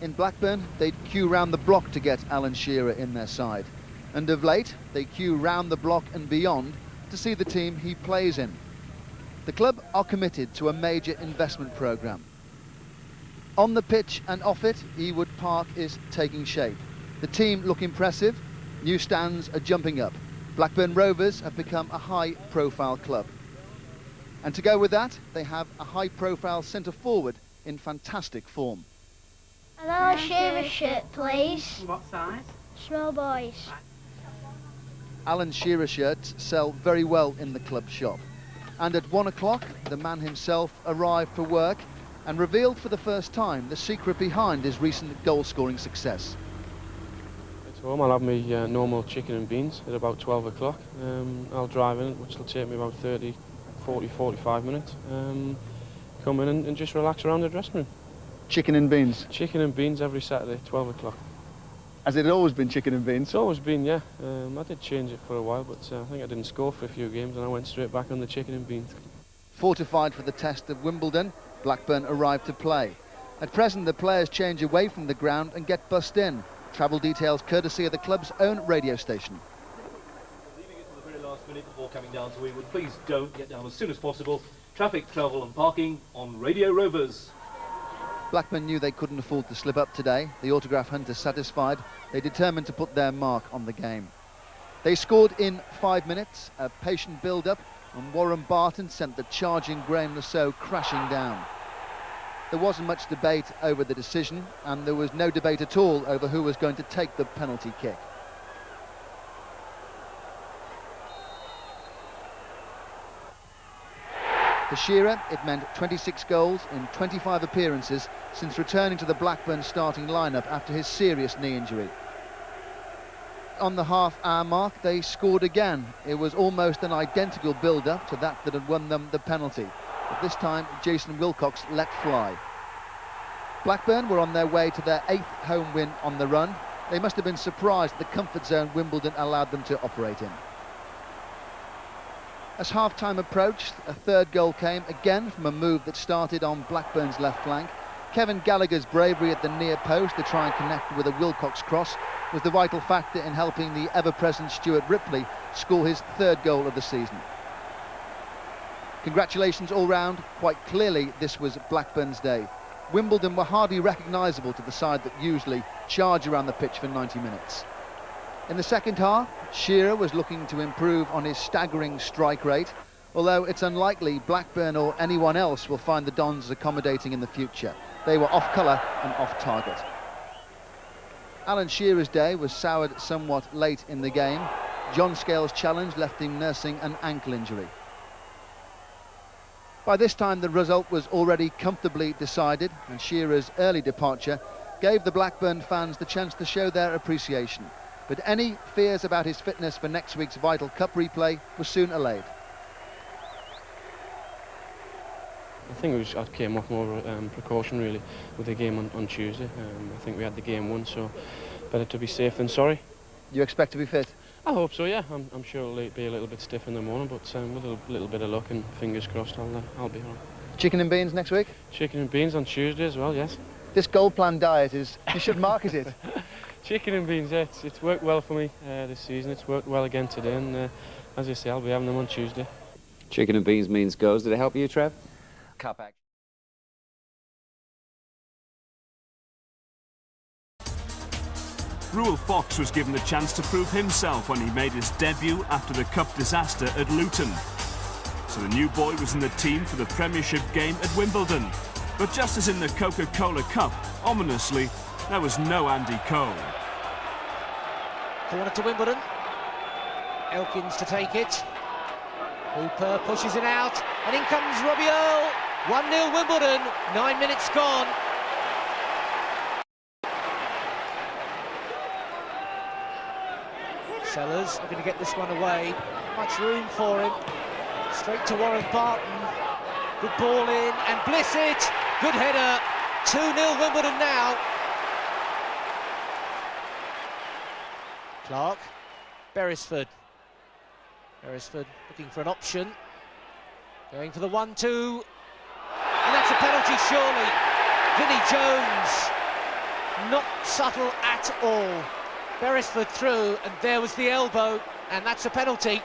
In Blackburn, they'd queue round the block to get Alan Shearer in their side. And of late, they queue round the block and beyond to see the team he plays in. The club are committed to a major investment programme. On the pitch and off it, Ewood Park is taking shape. The team look impressive, new stands are jumping up. Blackburn Rovers have become a high-profile club. And to go with that, they have a high-profile centre-forward in fantastic form. An Alan Shearer shirt, please. What size? Small boys. Alan Shearer shirts sell very well in the club shop. And at 1 o'clock, the man himself arrived for work and revealed for the first time the secret behind his recent goal-scoring success. At home I'll have my normal chicken and beans at about 12 o'clock. I'll drive in, which will take me about 30, 40, 45 minutes. Come in and just relax around the dressing room. Chicken and beans? Chicken and beans every Saturday, 12 o'clock. Has it always been chicken and beans? It's always been, yeah. I did change it for a while, but I think I didn't score for a few games and I went straight back on the chicken and beans. Fortified for the test of Wimbledon, Blackburn arrived to play. At present, the players change away from the ground and get bussed in. Travel details courtesy of the club's own radio station. Leaving it to the very last minute before coming down to Wimbledon, please don't get down as soon as possible. Traffic, travel and parking on Radio Rovers. Blackburn knew they couldn't afford to slip up today. The autograph hunters satisfied, they determined to put their mark on the game. They scored in 5 minutes, a patient build-up, and Warren Barton sent the charging Graham Lasso crashing down. There wasn't much debate over the decision, and there was no debate at all over who was going to take the penalty kick. For Shearer, it meant 26 goals in 25 appearances since returning to the Blackburn starting lineup after his serious knee injury. On the half-hour mark, they scored again. It was almost an identical build-up to that had won them the penalty. But this time, Jason Wilcox let fly. Blackburn were on their way to their 8th home win on the run. They must have been surprised at the comfort zone Wimbledon allowed them to operate in. As half-time approached, a third goal came, again from a move that started on Blackburn's left flank. Kevin Gallagher's bravery at the near post to try and connect with a Wilcox cross was the vital factor in helping the ever-present Stuart Ripley score his third goal of the season. Congratulations all round. Quite clearly this was Blackburn's day. Wimbledon were hardly recognisable to the side that usually charge around the pitch for 90 minutes. In the second half, Shearer was looking to improve on his staggering strike rate, although it's unlikely Blackburn or anyone else will find the Dons accommodating in the future. They were off colour and off target. Alan Shearer's day was soured somewhat late in the game. John Scales' challenge left him nursing an ankle injury. By this time the result was already comfortably decided, and Shearer's early departure gave the Blackburn fans the chance to show their appreciation. But any fears about his fitness for next week's vital cup replay were soon allayed. I think I came off more precaution really with the game on Tuesday. I think we had the game won, so better to be safe than sorry. You expect to be fit? I hope so, yeah. I'm sure it'll be a little bit stiff in the morning, but with a little bit of luck and fingers crossed, I'll be all right. Chicken and beans next week? Chicken and beans on Tuesday as well, yes. This goal plan diet is, you should market it. Chicken and beans, yeah, it's worked well for me this season. It's worked well again today, and as I say, I'll be having them on Tuesday. Chicken and beans means goes. Did it help you, Trev? Cup action. Rule Fox was given the chance to prove himself when he made his debut after the cup disaster at Luton. So the new boy was in the team for the Premiership game at Wimbledon. But just as in the Coca-Cola Cup, ominously, there was no Andy Cole. Corner to Wimbledon. Elkins to take it. Hooper pushes it out, and in comes Robbie Earle. 1-0 Wimbledon, 9 minutes gone. Sellers are going to get this one away. Much room for him. Straight to Warren Barton. Good ball in, and Blissett. Good header. 2-0 Wimbledon now. Clark. Beresford. Beresford looking for an option. Going for the 1-2. And that's a penalty, surely. Vinnie Jones. Not subtle at all. Beresford through, and there was the elbow, and that's a penalty.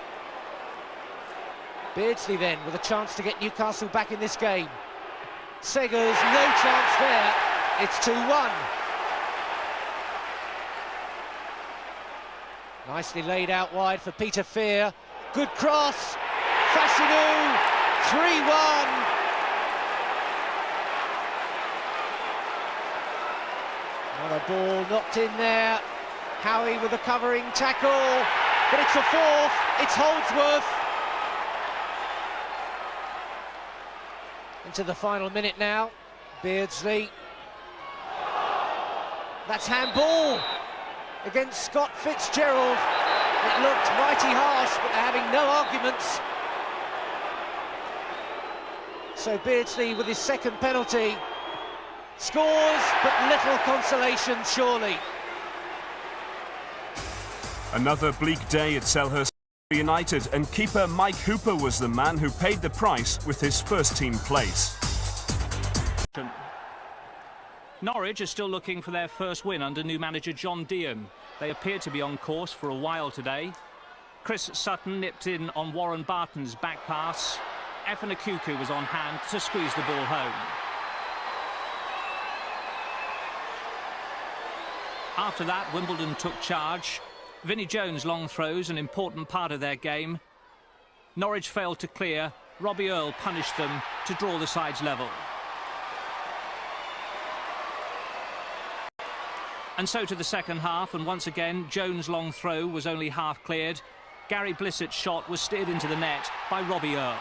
Beardsley then with a chance to get Newcastle back in this game. Seggers, no chance there. It's 2-1. Nicely laid out wide for Peter Fear. Good cross. Fashanu, 3-1. Another ball knocked in there. Howie with a covering tackle, but it's a fourth. It's Holdsworth. Into the final minute now. Beardsley. That's handball against Scott Fitzgerald. It looked mighty harsh, but they're having no arguments. So Beardsley with his second penalty scores, but little consolation surely. Another bleak day at Selhurst United, and keeper Mike Hooper was the man who paid the price with his first team place. Norwich are still looking for their first win under new manager John Deehan. They appear to be on course for a while today. Chris Sutton nipped in on Warren Barton's back pass. Efenakuku was on hand to squeeze the ball home. After that, Wimbledon took charge. Vinnie Jones' long throws, an important part of their game. Norwich failed to clear. Robbie Earle punished them to draw the sides level. And so to the second half, and once again, Jones' long throw was only half cleared. Gary Blissett's shot was steered into the net by Robbie Earle.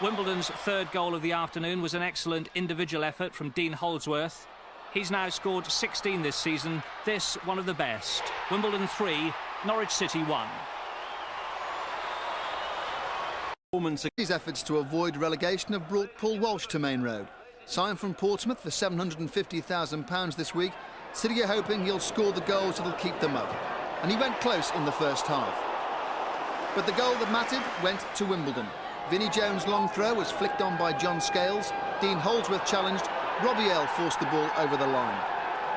Wimbledon's third goal of the afternoon was an excellent individual effort from Dean Holdsworth. He's now scored 16 this season, this one of the best. Wimbledon 3, Norwich City 1. His efforts to avoid relegation have brought Paul Walsh to Main Road. Signed from Portsmouth for £750,000 this week, City are hoping he'll score the goals that'll keep them up. And he went close in the first half. But the goal that mattered went to Wimbledon. Vinnie Jones' long throw was flicked on by John Scales. Dean Holdsworth challenged. Robbie Earle forced the ball over the line.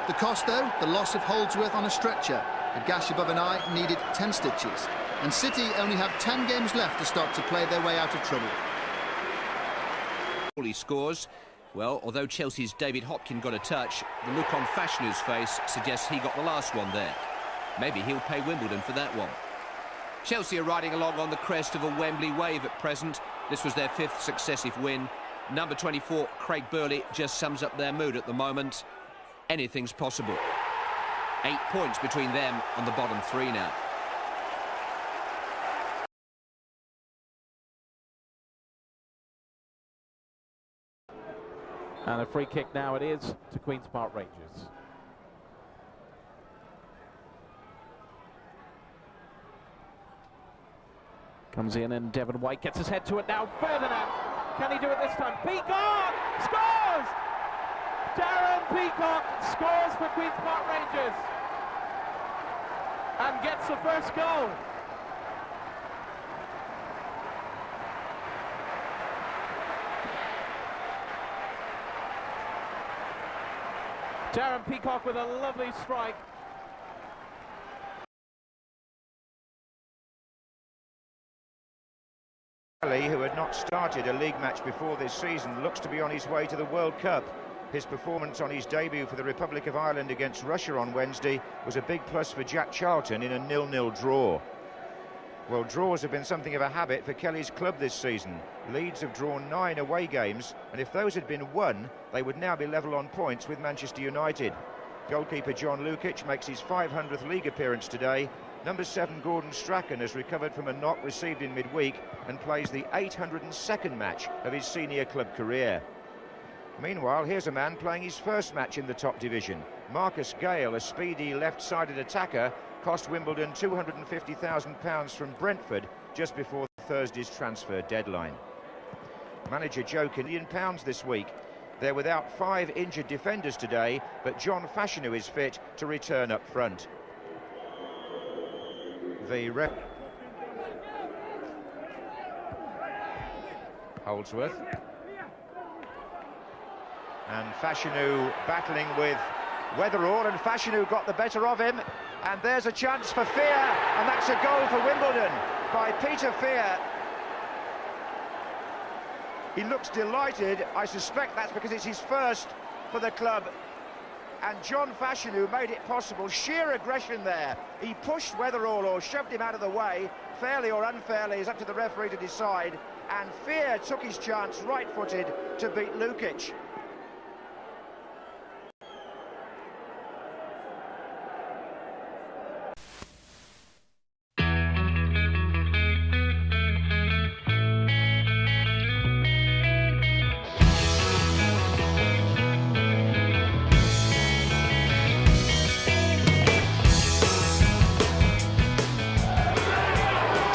The cost, though, the loss of Holdsworth on a stretcher. A gash above an eye needed 10 stitches. And City only have 10 games left to start to play their way out of trouble. He scores. Well, although Chelsea's David Hopkin got a touch, the look on Fashinu's face suggests he got the last one there. Maybe he'll pay Wimbledon for that one. Chelsea are riding along on the crest of a Wembley wave at present. This was their 5th successive win. Number 24, Craig Burley, just sums up their mood at the moment. Anything's possible. 8 points between them and the bottom 3 now. And a free kick now it is to Queen's Park Rangers. Comes in and Devon White gets his head to it now. Ferdinand, can he do it this time? Peacock scores! Darren Peacock scores for Queen's Park Rangers and gets the first goal. Darren Peacock with a lovely strike. Who had not started a league match before this season, looks to be on his way to the World Cup. His performance on his debut for the Republic of Ireland against Russia on Wednesday was a big plus for Jack Charlton in a 0-0 draw. Well, draws have been something of a habit for Kelly's club this season. Leeds have drawn 9 away games, and if those had been won, they would now be level on points with Manchester United. Goalkeeper John Lukic makes his 500th league appearance today. Number 7 Gordon Strachan has recovered from a knock received in midweek and plays the 802nd match of his senior club career. Meanwhile, here's a man playing his first match in the top division. Marcus Gale, a speedy left-sided attacker, cost Wimbledon £250,000 from Brentford just before Thursday's transfer deadline. Manager Joe £1 this week. They're without 5 injured defenders today, but John Fashanu is fit to return up front. Holdsworth. And Fashanu battling with Weatherall, and Fashanu got the better of him. And there's a chance for Fear, and that's a goal for Wimbledon by Peter Fear. He looks delighted. I suspect that's because it's his first for the club. And John Fashanu made it possible. Sheer aggression there. He pushed Weatherall or shoved him out of the way, fairly or unfairly, is up to the referee to decide. And Fear took his chance, right-footed, to beat Lukic.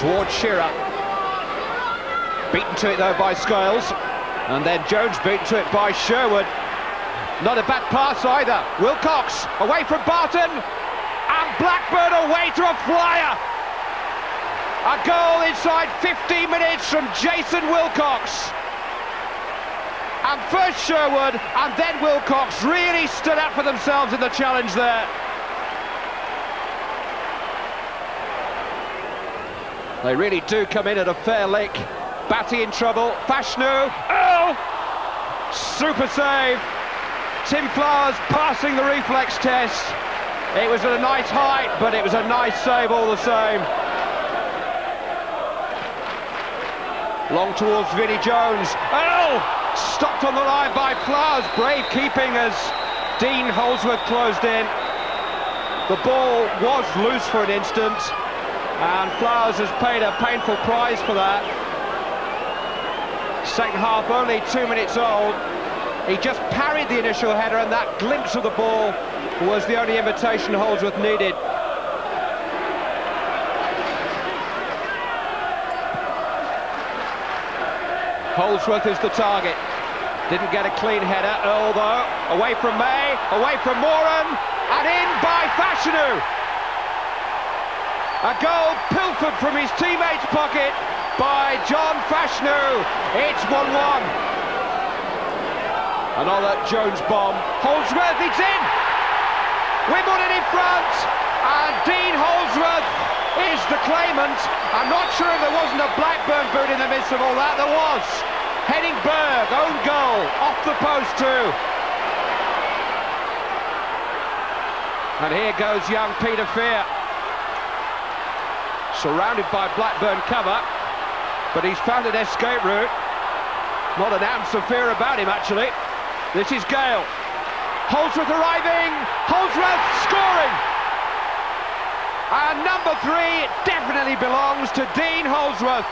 towards Shearer. Beaten to it though by Scales, and then Jones beaten to it by Sherwood. Not a bad pass either. Wilcox away from Barton, and Blackburn away to a flyer. A goal inside 15 minutes from Jason Wilcox. And first Sherwood and then Wilcox really stood up for themselves in the challenge there. They really do come in at a fair lick. Batty in trouble, Fashanu, oh! Super save. Tim Flowers passing the reflex test. It was at a nice height, but it was a nice save all the same. Long towards Vinnie Jones, oh! Stopped on the line by Flowers, brave keeping as Dean Holdsworth closed in. The ball was loose for an instant, and Flowers has paid a painful price for that. Second half only 2 minutes old. He just parried the initial header, and that glimpse of the ball was the only invitation Holdsworth needed. Holdsworth is the target. Didn't get a clean header, Earl though. Away from May, away from Moran, and in by Fashanu. A goal pilfered from his teammate's pocket by John Fashanu. It's 1-1. Another Jones bomb. Holdsworth, it's in! Wimbledon in front, and Dean Holdsworth is the claimant. I'm not sure if there wasn't a Blackburn boot in the midst of all that. There was. Henning Berg, own goal, off the post too. And here goes young Peter Fear. Surrounded by Blackburn cover, but he's found an escape route. Not an ounce of fear about him, actually. This is Gale. Holdsworth arriving, Holdsworth scoring! And number 3 definitely belongs to Dean Holdsworth.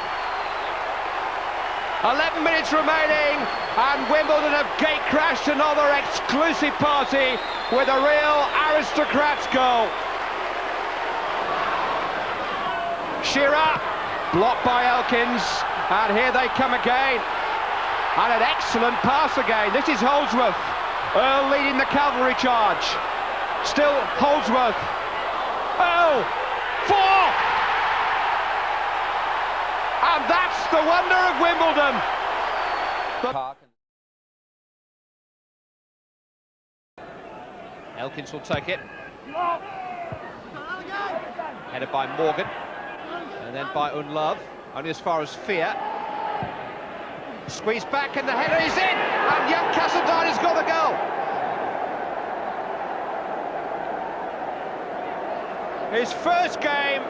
11 minutes remaining, and Wimbledon have gate-crashed another exclusive party with a real aristocrat's goal. Shearer, blocked by Elkins, and here they come again. And an excellent pass again. This is Holdsworth. Earl leading the cavalry charge. Still Holdsworth. Oh! 4! And that's the wonder of Wimbledon. Elkins will take it. Headed by Morgan. And then by Unlove. Only as far as Fear. Squeezed back and the header is in. And young Castledine has got the goal. His first game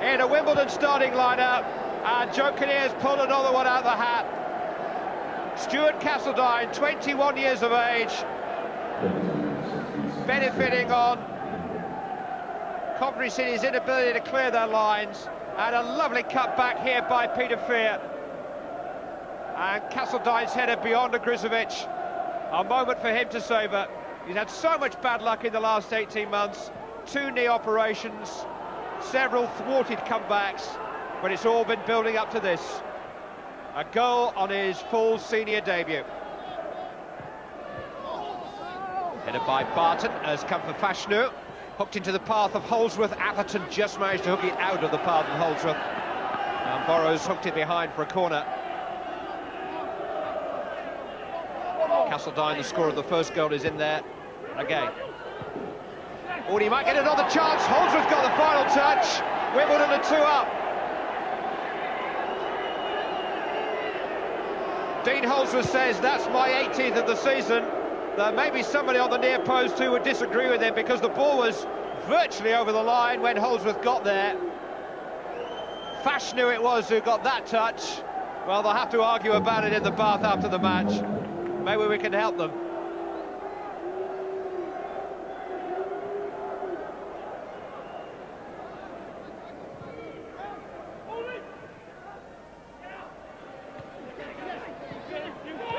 in a Wimbledon starting lineup. And Joe Kinnear's pulled another one out of the hat. Stuart Castledine, 21 years of age, benefiting on Coventry City's inability to clear their lines, and a lovely cut back here by Peter Fear. And Castledine's header beyond Ogrizovic, a moment for him to savour. He's had so much bad luck in the last 18 months, 2 knee operations, several thwarted comebacks, but it's all been building up to this. A goal on his full senior debut. Headed by Barton, has come for Fashanu. Hooked into the path of Holdsworth. Atherton just managed to hook it out of the path of Holdsworth. And Burrows hooked it behind for a corner. Castledine, the scorer of the first goal, is in there again. Oh, he might get another chance. Holdsworth got the final touch. Wimbledon are 2 up. Dean Holdsworth says, that's my 18th of the season. There may be somebody on the near post who would disagree with him because the ball was virtually over the line when Holdsworth got there. Fashanu it was who got that touch. Well, they'll have to argue about it in the bath after the match. Maybe we can help them.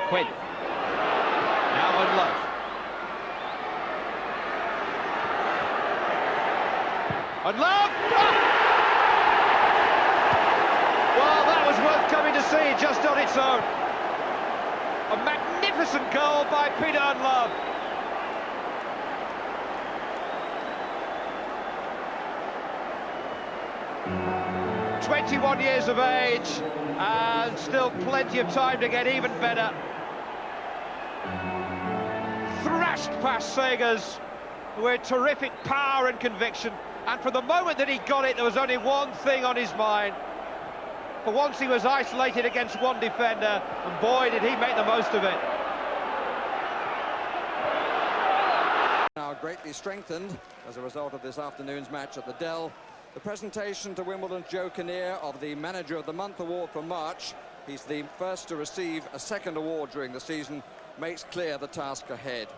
Quinn. Now Unlove. Unlove! see just on its own. A magnificent goal by Peter Unlove. "21 years of age and still plenty of time to get even better." Thrashed past Sagers with terrific power and conviction, and from the moment that he got it, there was only one thing on his mind. For once he was isolated against one defender, and boy did he make the most of it. Now greatly strengthened as a result of this afternoon's match at the Dell. The presentation to Wimbledon's Joe Kinnear of the Manager of the Month award for March. He's the first to receive a second award during the season, makes clear the task ahead.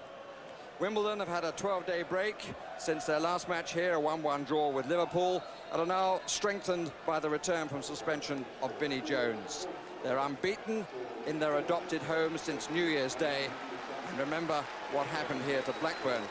Wimbledon have had a 12-day break since their last match here, a 1-1 draw with Liverpool, and are now strengthened by the return from suspension of Vinnie Jones. They're unbeaten in their adopted home since New Year's Day. And remember what happened here to Blackburn.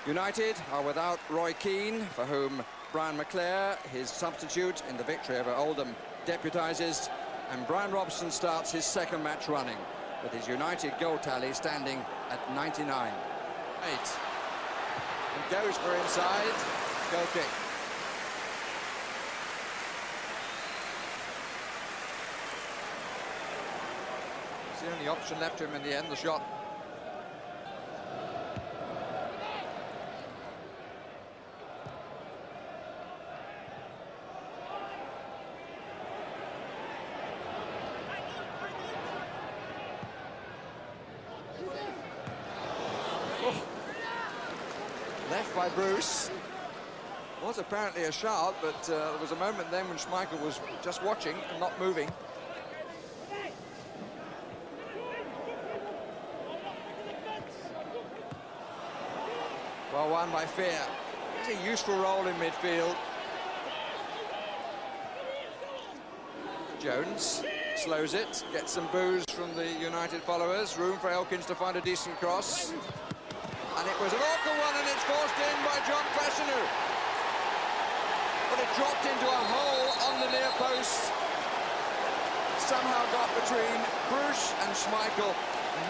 United are without Roy Keane, for whom Brian McClare, his substitute in the victory over Oldham, deputises, and Brian Robson starts his second match running, with his United goal tally standing at 99. And goes for inside, goal kick. It's the only option left to him in the end, the shot. Left by Bruce. Was apparently a shout, but there was a moment then when Schmeichel was just watching and not moving. Well won by Fear. It's a useful role in midfield. Jones slows it, gets some boos from the United followers. Room for Elkins to find a decent cross. And it was an awkward one, and it's forced in by John Fashanu. But it dropped into a hole on the near post. Somehow got between Bruce and Schmeichel.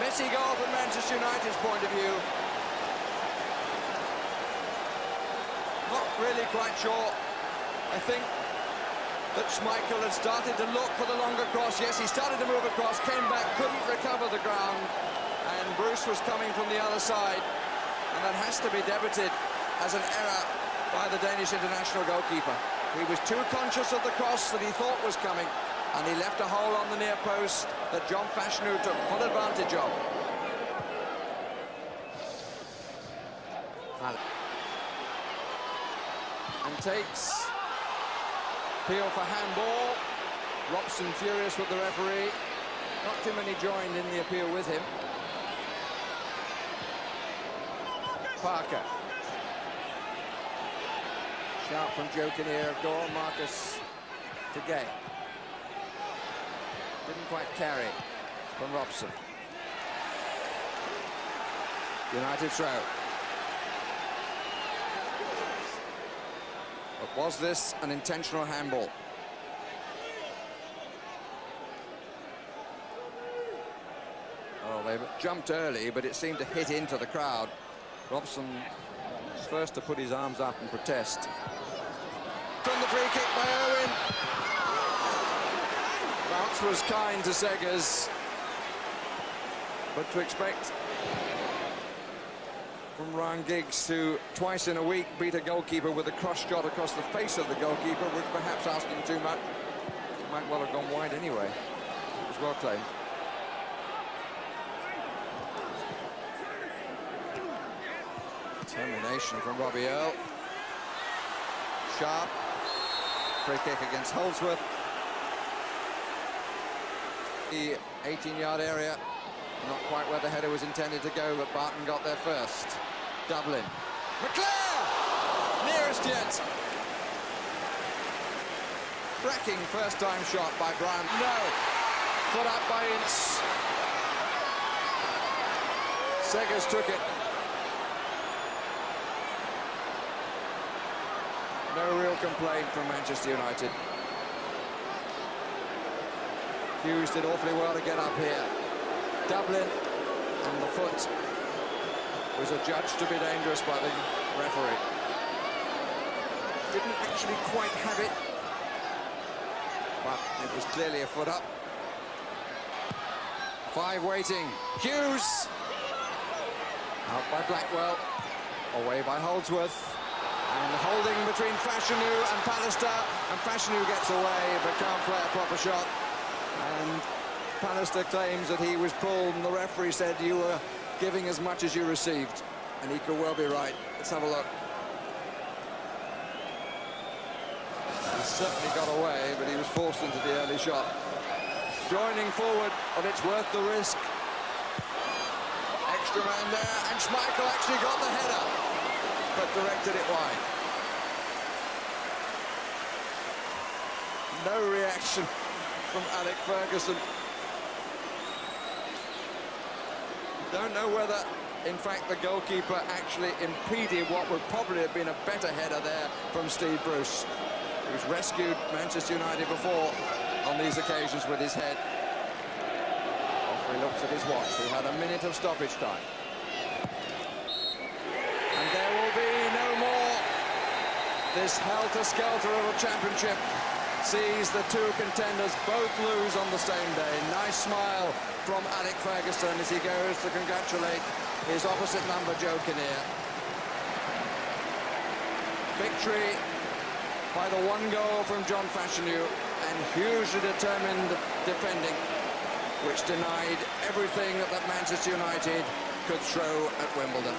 Messy goal from Manchester United's point of view. Not really quite sure. I think that Schmeichel had started to look for the longer cross. Yes, he started to move across, came back, couldn't recover the ground. And Bruce was coming from the other side. And that has to be debited as an error by the Danish international goalkeeper. He was too conscious of the cross that he thought was coming, and he left a hole on the near post that John Fashanu took full advantage of. And takes appeal for handball. Robson furious with the referee. Not too many joined in the appeal with him. Parker. Sharp from Joe Kinnear of goal. Marcus to Gay. Didn't quite carry from Robson. United throw. But was this an intentional handball? Oh, they jumped early, but it seemed to hit into the crowd. Robson was first to put his arms up and protest. From the free kick by Owen. Bounce was kind to Segers, but to expect from Ryan Giggs to twice in a week beat a goalkeeper with a cross shot across the face of the goalkeeper would perhaps ask him too much. He might well have gone wide anyway. It was well claimed. Determination from Robbie Earle. Sharp. Free kick against Holdsworth. The 18-yard area. Not quite where the header was intended to go, but Barton got there first. Dublin. McClare! Nearest yet. Cracking first-time shot by Brian. No. Put up by Ince. Segers took it. No real complaint from Manchester United. Hughes did awfully well to get up here. Dublin on the foot was adjudged to be dangerous by the referee. Didn't actually quite have it, but it was clearly a foot up. 5 waiting. Hughes! Out by Blackwell. Away by Holdsworth. And holding between Fashanu and Pallister. And Fashanu gets away, but can't play a proper shot. And Pallister claims that he was pulled, and the referee said you were giving as much as you received. And he could well be right. Let's have a look. He certainly got away, but he was forced into the early shot. Joining forward, but it's worth the risk. Extra man there, and Schmeichel actually got the header, but directed it wide. No reaction from Alec Ferguson. Don't know whether, in fact, the goalkeeper actually impeded what would probably have been a better header there from Steve Bruce, who's rescued Manchester United before on these occasions with his head. He looks at his watch. He had a minute of stoppage time. And there will be no more. This helter-skelter of a championship sees the two contenders both lose on the same day. Nice smile from Alec Ferguson as he goes to congratulate his opposite number, Joe Kinnear. Victory by the 1 goal from John Fashanu, and hugely determined defending, which denied everything that Manchester United could throw at Wimbledon.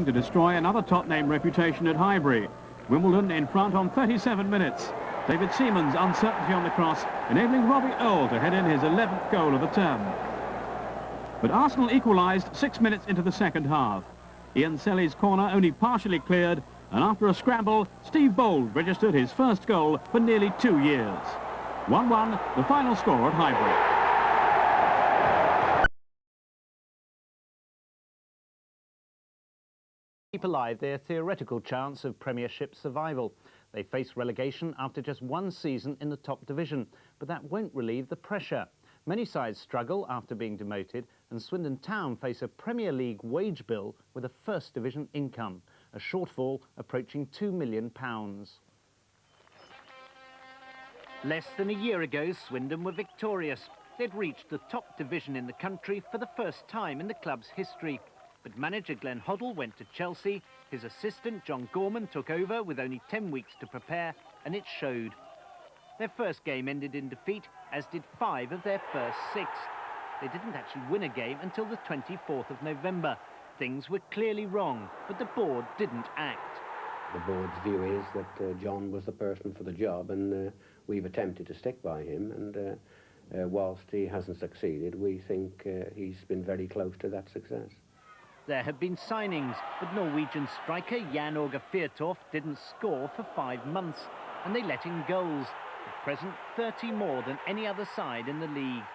To destroy another top-name reputation at Highbury. Wimbledon in front on 37 minutes. David Seaman's uncertainty on the cross, enabling Robbie Earle to head in his 11th goal of the term. But Arsenal equalised 6 minutes into the second half. Ian Selly's corner only partially cleared, and after a scramble, Steve Bold registered his first goal for nearly 2 years. 1-1, the final score at Highbury. Keep alive their theoretical chance of Premiership survival. They face relegation after just 1 season in the top division, but that won't relieve the pressure. Many sides struggle after being demoted, and Swindon Town face a Premier League wage bill with a First Division income, a shortfall approaching £2 million. Less than a year ago, Swindon were victorious. They'd reached the top division in the country for the first time in the club's history. But manager Glenn Hoddle went to Chelsea, his assistant John Gorman took over with only 10 weeks to prepare, and it showed. Their first game ended in defeat, as did 5 of their first 6. They didn't actually win a game until the 24th of November. Things were clearly wrong, but the board didn't act. The board's view is that John was the person for the job, and we've attempted to stick by him, and whilst he hasn't succeeded, we think he's been very close to that success. There have been signings, but Norwegian striker Jan Åge Fjørtoft didn't score for 5 months, and they let in goals. At present, 30 more than any other side in the league.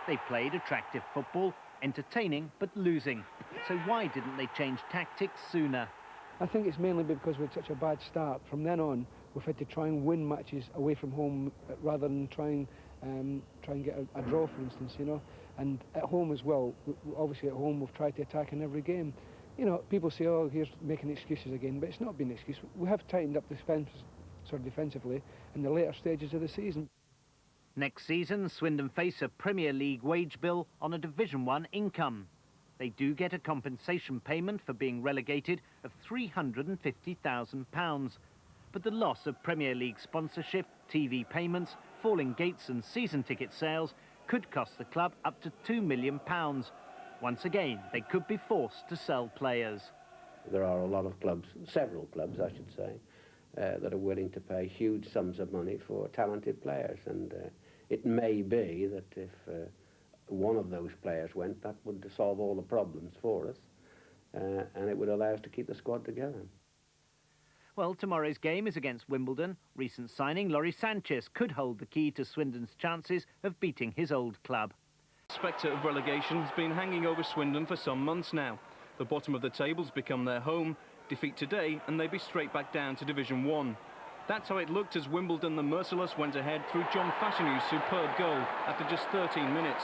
They played attractive football, entertaining but losing. So why didn't they change tactics sooner? I think it's mainly because we had such a bad start. From then on, we've had to try and win matches away from home rather than try and get a draw, for instance, you know. And at home as well, obviously at home we've tried to attack in every game. You know, people say, oh, here's making excuses again, but it's not been an excuse. We have tightened up defensively in the later stages of the season. Next season, Swindon face a Premier League wage bill on a Division 1 income. They do get a compensation payment for being relegated of £350,000. But the loss of Premier League sponsorship, TV payments, falling gates and season ticket sales could cost the club up to £2 million. Once again, they could be forced to sell players. There are a lot of clubs, several clubs I should say, that are willing to pay huge sums of money for talented players, and it may be that if one of those players went, that would solve all the problems for us, and it would allow us to keep the squad together. Well, tomorrow's game is against Wimbledon. Recent signing Laurie Sanchez could hold the key to Swindon's chances of beating his old club. The spectre of relegation has been hanging over Swindon for some months now. The bottom of the table's become their home. Defeat today and they'd be straight back down to Division 1. That's how it looked as Wimbledon the Merciless went ahead through John Fashionu's superb goal after just 13 minutes.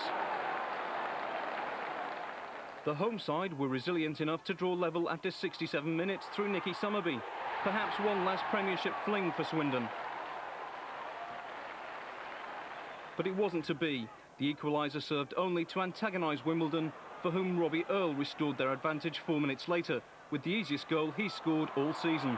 The home side were resilient enough to draw level after 67 minutes through Nicky Summerby. Perhaps one last Premiership fling for Swindon. But it wasn't to be. The equaliser served only to antagonise Wimbledon, for whom Robbie Earle restored their advantage 4 minutes later, with the easiest goal he scored all season.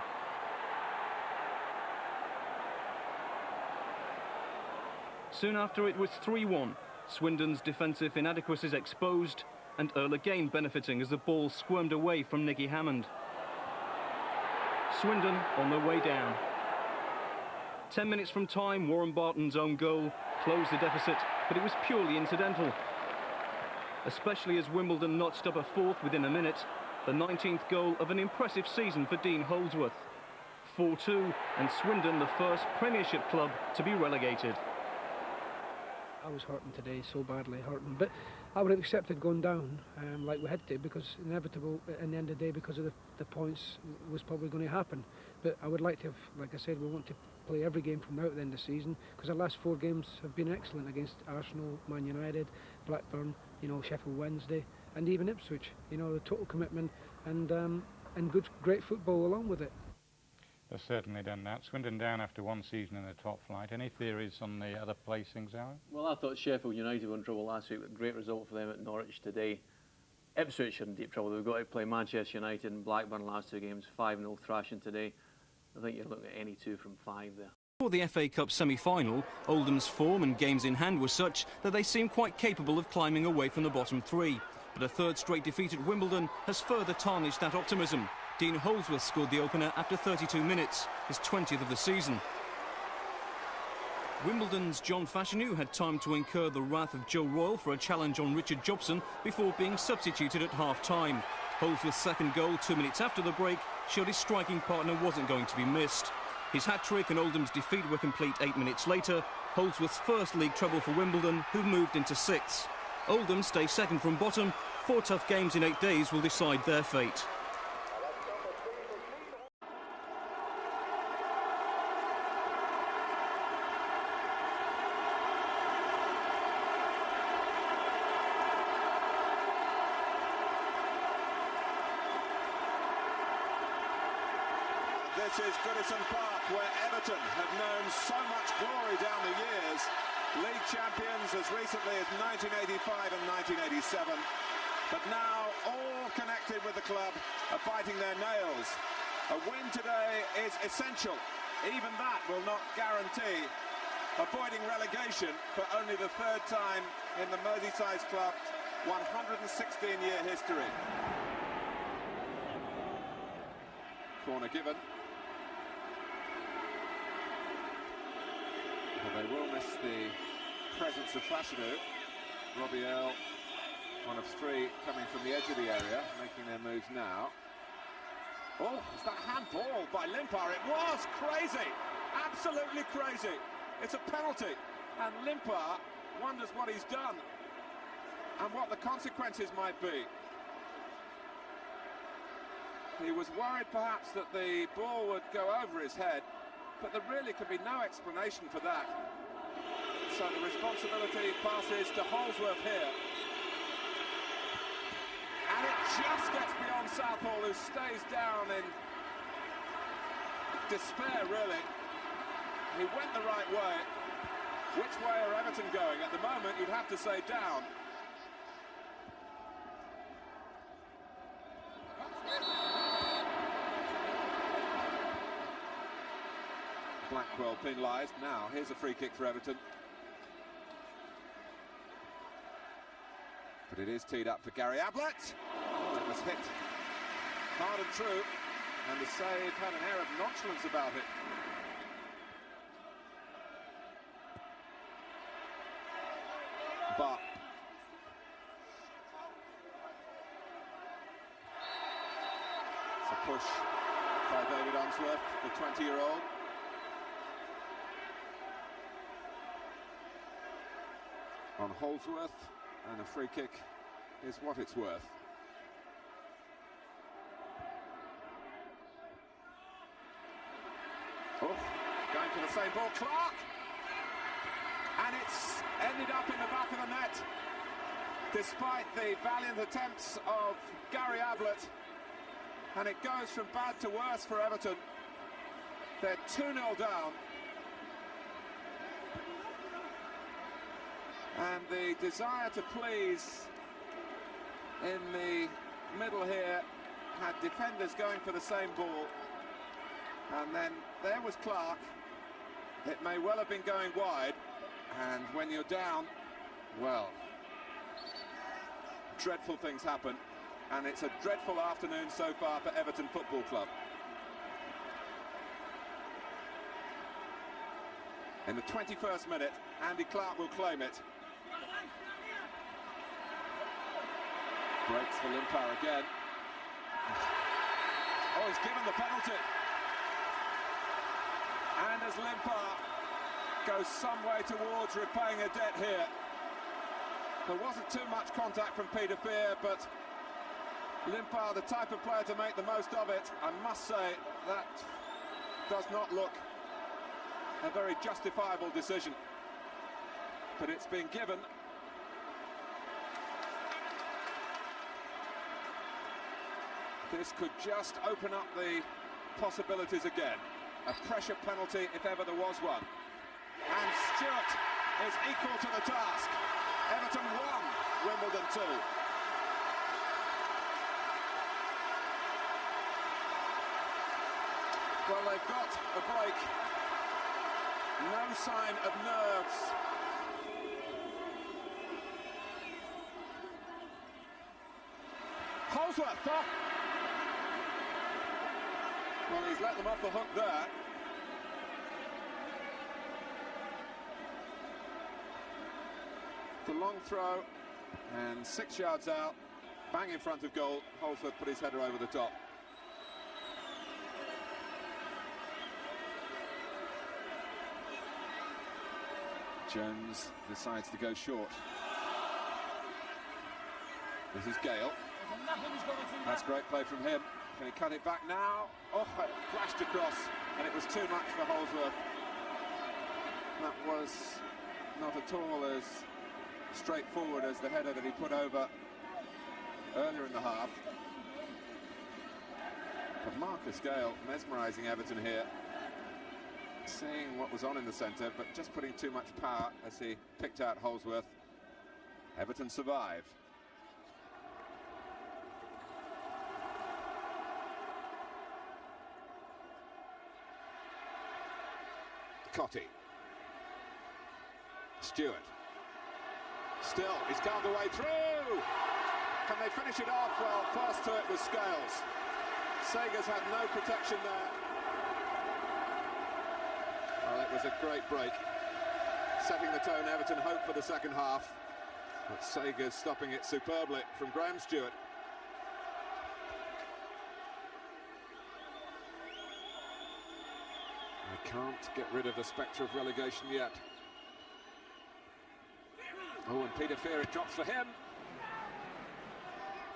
Soon after it was 3-1. Swindon's defensive inadequacies exposed, and Earle again benefiting as the ball squirmed away from Nicky Hammond. Swindon on their way down. 10 minutes from time, Warren Barton's own goal closed the deficit, but it was purely incidental. Especially as Wimbledon notched up a fourth within a minute, the 19th goal of an impressive season for Dean Holdsworth. 4-2, and Swindon the first Premiership club to be relegated. I was hurting today, so badly hurting, but I would have accepted going down like we had to, because inevitable in the end of the day, because of the points was probably going to happen. But I would like to have, like I said, we want to play every game from now at the end of the season, because our last 4 games have been excellent against Arsenal, Man United, Blackburn, you know, Sheffield Wednesday, and even Ipswich. You know, the total commitment and great football along with it. They've certainly done that. Swindon down after 1 season in the top flight. Any theories on the other placings, Alan? Well, I thought Sheffield United were in trouble last week, with a great result for them at Norwich today. Ipswich are in deep trouble. They've got to play Manchester United and Blackburn last 2 games, 5-0 thrashing today. I think you're looking at any 2 from 5 there. For the FA Cup semi-final, Oldham's form and games in hand were such that they seem quite capable of climbing away from the bottom 3. But a 3rd straight defeat at Wimbledon has further tarnished that optimism. Dean Holdsworth scored the opener after 32 minutes, his 20th of the season. Wimbledon's John Fashanu had time to incur the wrath of Joe Royle for a challenge on Richard Jobson before being substituted at half-time. Holdsworth's 2nd goal 2 minutes after the break showed his striking partner wasn't going to be missed. His hat-trick and Oldham's defeat were complete 8 minutes later. Holdsworth's first league treble for Wimbledon, who've moved into 6th. Oldham stay 2nd from bottom. 4 tough games in 8 days will decide their fate. This is Goodison Park, where Everton have known so much glory down the years. League champions as recently as 1985 and 1987. But now all connected with the club are biting their nails. A win today is essential. Even that will not guarantee avoiding relegation for only the 3rd time in the Merseyside club's 116-year history. Corner given. Well, they will miss the presence of Fashanu. Robbie Earle, one of 3 coming from the edge of the area, making their moves now. Oh, is that handball by Limpar? It was crazy, absolutely crazy. It's a penalty, and Limpar wonders what he's done and what the consequences might be. He was worried perhaps that the ball would go over his head, but there really could be no explanation for that. So the responsibility passes to Holdsworth here. And it just gets beyond Southall, who stays down in despair, really. He went the right way. Which way are Everton going? At the moment, you'd have to say down. Blackwell penalised. Now, here's a free kick for Everton. But it is teed up for Gary Ablett. Oh, it was hit hard and true. And the save had an air of nonchalance about it. But it's a push by David Unsworth, the 20-year-old. On Holdsworth, and a free kick is what it's worth. Oh, same ball. Clark! And it's ended up in the back of the net, despite the valiant attempts of Gary Ablett. And it goes from bad to worse for Everton. They're 2-0 down. And the desire to please in the middle here had defenders going for the same ball. And then there was Clark. It may well have been going wide. And when you're down, well, dreadful things happen. And it's a dreadful afternoon so far for Everton Football Club. In the 21st minute, Andy Clark will claim it. Breaks for Limpar again. Oh, he's given the penalty. And as Limpar goes some way towards repaying a debt here. There wasn't too much contact from Peter Fear, but Limpar, the type of player to make the most of it, I must say that does not look a very justifiable decision. But it's been given. This could just open up the possibilities again. A pressure penalty if ever there was one. And Stewart is equal to the task. Everton won Wimbledon 2. Well, they've got a break. No sign of nerves. Holsworth. Oh. Well, he's let them off the hook there. The long throw, and 6 yards out, bang in front of goal. Holsworth put his header over the top. Jones decides to go short. This is Gale. That's great play from him. Can he cut it back now? Oh, it flashed across, and it was too much for Holsworth. That was not at all as straightforward as the header that he put over earlier in the half. But Marcus Gale mesmerising Everton here, seeing what was on in the centre, but just putting too much power as he picked out Holsworth. Everton survive. Cotty. Stewart. Still, he's gone the way through! Can they finish it off? Well, first to it was Scales. Sagers had no protection there. Well, it was a great break. Setting the tone, Everton hope for the second half. But Sagers stopping it superbly from Graham Stewart. They can't get rid of the spectre of relegation yet. Oh, and Peter Fear, it drops for him.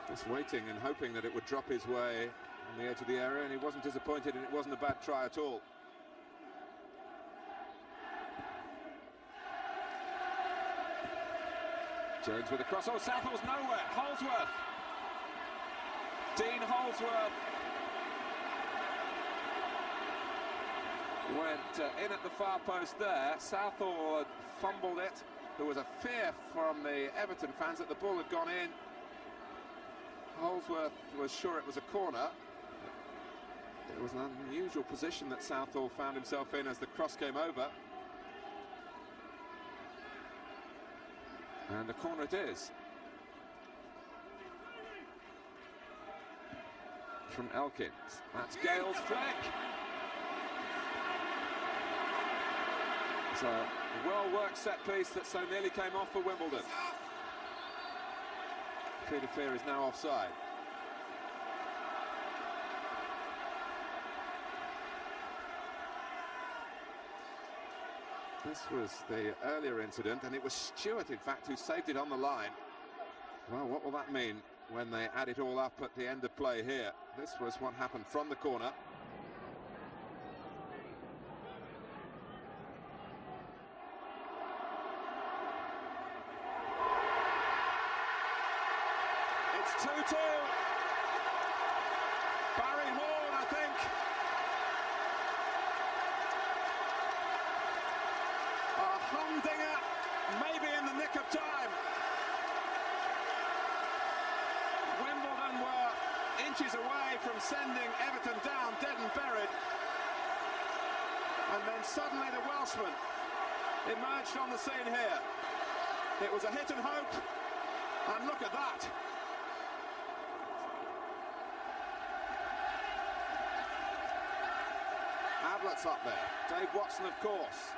Just waiting and hoping that it would drop his way on the edge of the area, and he wasn't disappointed, and it wasn't a bad try at all. Jones with a cross. Oh, Southall's nowhere. Holsworth. Dean Holsworth went in at the far post there. Southall had fumbled it. There was a fear from the Everton fans that the ball had gone in. Holsworth was sure it was a corner. It was an unusual position that Southall found himself in as the cross came over. And a corner it is. From Elkins. That's Gale's flick. It's a well-worked set piece that so nearly came off for Wimbledon. Peter Fear is now offside. This was the earlier incident, and it was Stewart, in fact, who saved it on the line. Well, what will that mean when they add it all up at the end of play here? This was what happened from the corner. It's 2-2. Barry Horn, I think. A humdinger, maybe in the nick of time. Wimbledon were inches away from sending Everton down dead and buried. And then suddenly the Welshman emerged on the scene here. It was a hit and hope, and look at that. Ablett's up there, Dave Watson of course.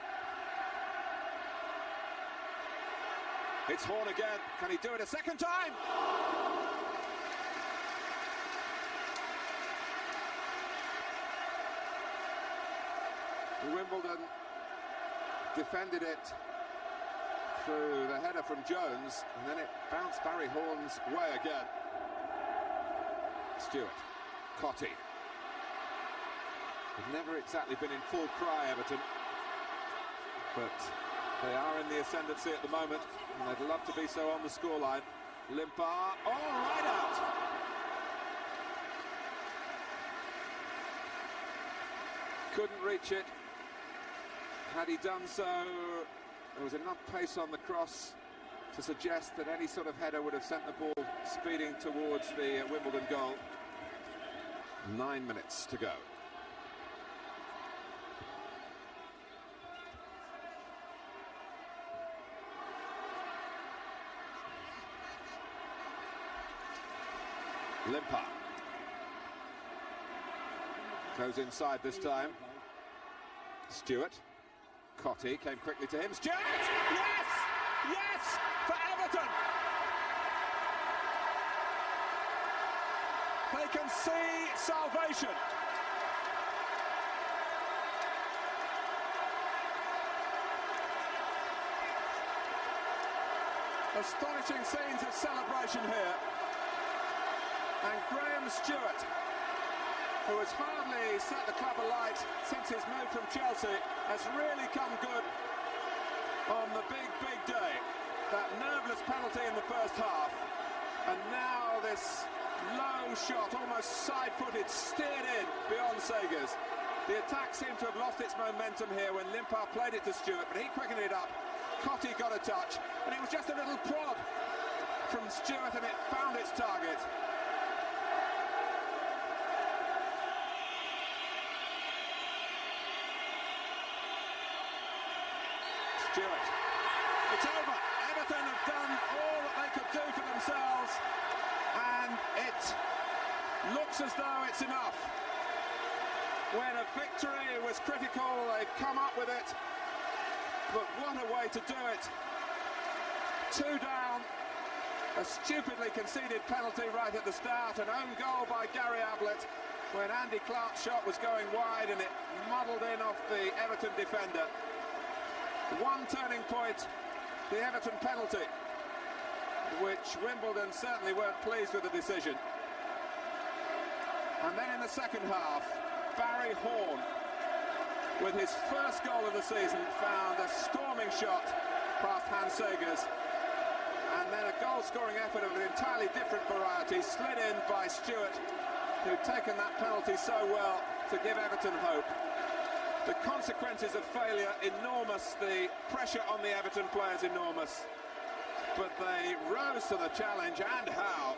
It's Horn again, can he do it a second time? Wimbledon defended it through the header from Jones, and then it bounced Barry Horn's way again. Stewart, Cotty. They've never exactly been in full cry, Everton, but they are in the ascendancy at the moment, and they'd love to be so on the scoreline. Limpar, all right out. Couldn't reach it. Had he done so, there was enough pace on the cross to suggest that any sort of header would have sent the ball speeding towards the Wimbledon goal. 9 minutes to go. Limpar goes inside this time. Stewart. Cotty came quickly to him. Stewart! Yes! Yes! For Everton! They can see salvation. Astonishing scenes of celebration here. And Graham Stewart, who has hardly set the club alight since his move from Chelsea, has really come good on the big day. That nerveless penalty in the first half, and now this low shot, almost side-footed, steered in beyond Sagers. The attack seemed to have lost its momentum here when Limpar played it to Stewart, but he quickened it up. Cotty got a touch, and it was just a little prod from Stewart, and it found its target. Stewart. It's over. Everton have done all that they could do for themselves, and it looks as though it's enough. When a victory was critical, they've come up with it, but what a way to do it. 2 down, a stupidly conceded penalty right at the start, an own goal by Gary Ablett when Andy Clark's shot was going wide and it muddled in off the Everton defender. One turning point, the Everton penalty, which Wimbledon certainly weren't pleased with the decision. And then in the second half, Barry Horn, with his first goal of the season, found a storming shot past Hans Sagers. And then a goal-scoring effort of an entirely different variety, slid in by Stewart, who'd taken that penalty so well to give Everton hope. The consequences of failure enormous, the pressure on the Everton players enormous, but they rose to the challenge, and how.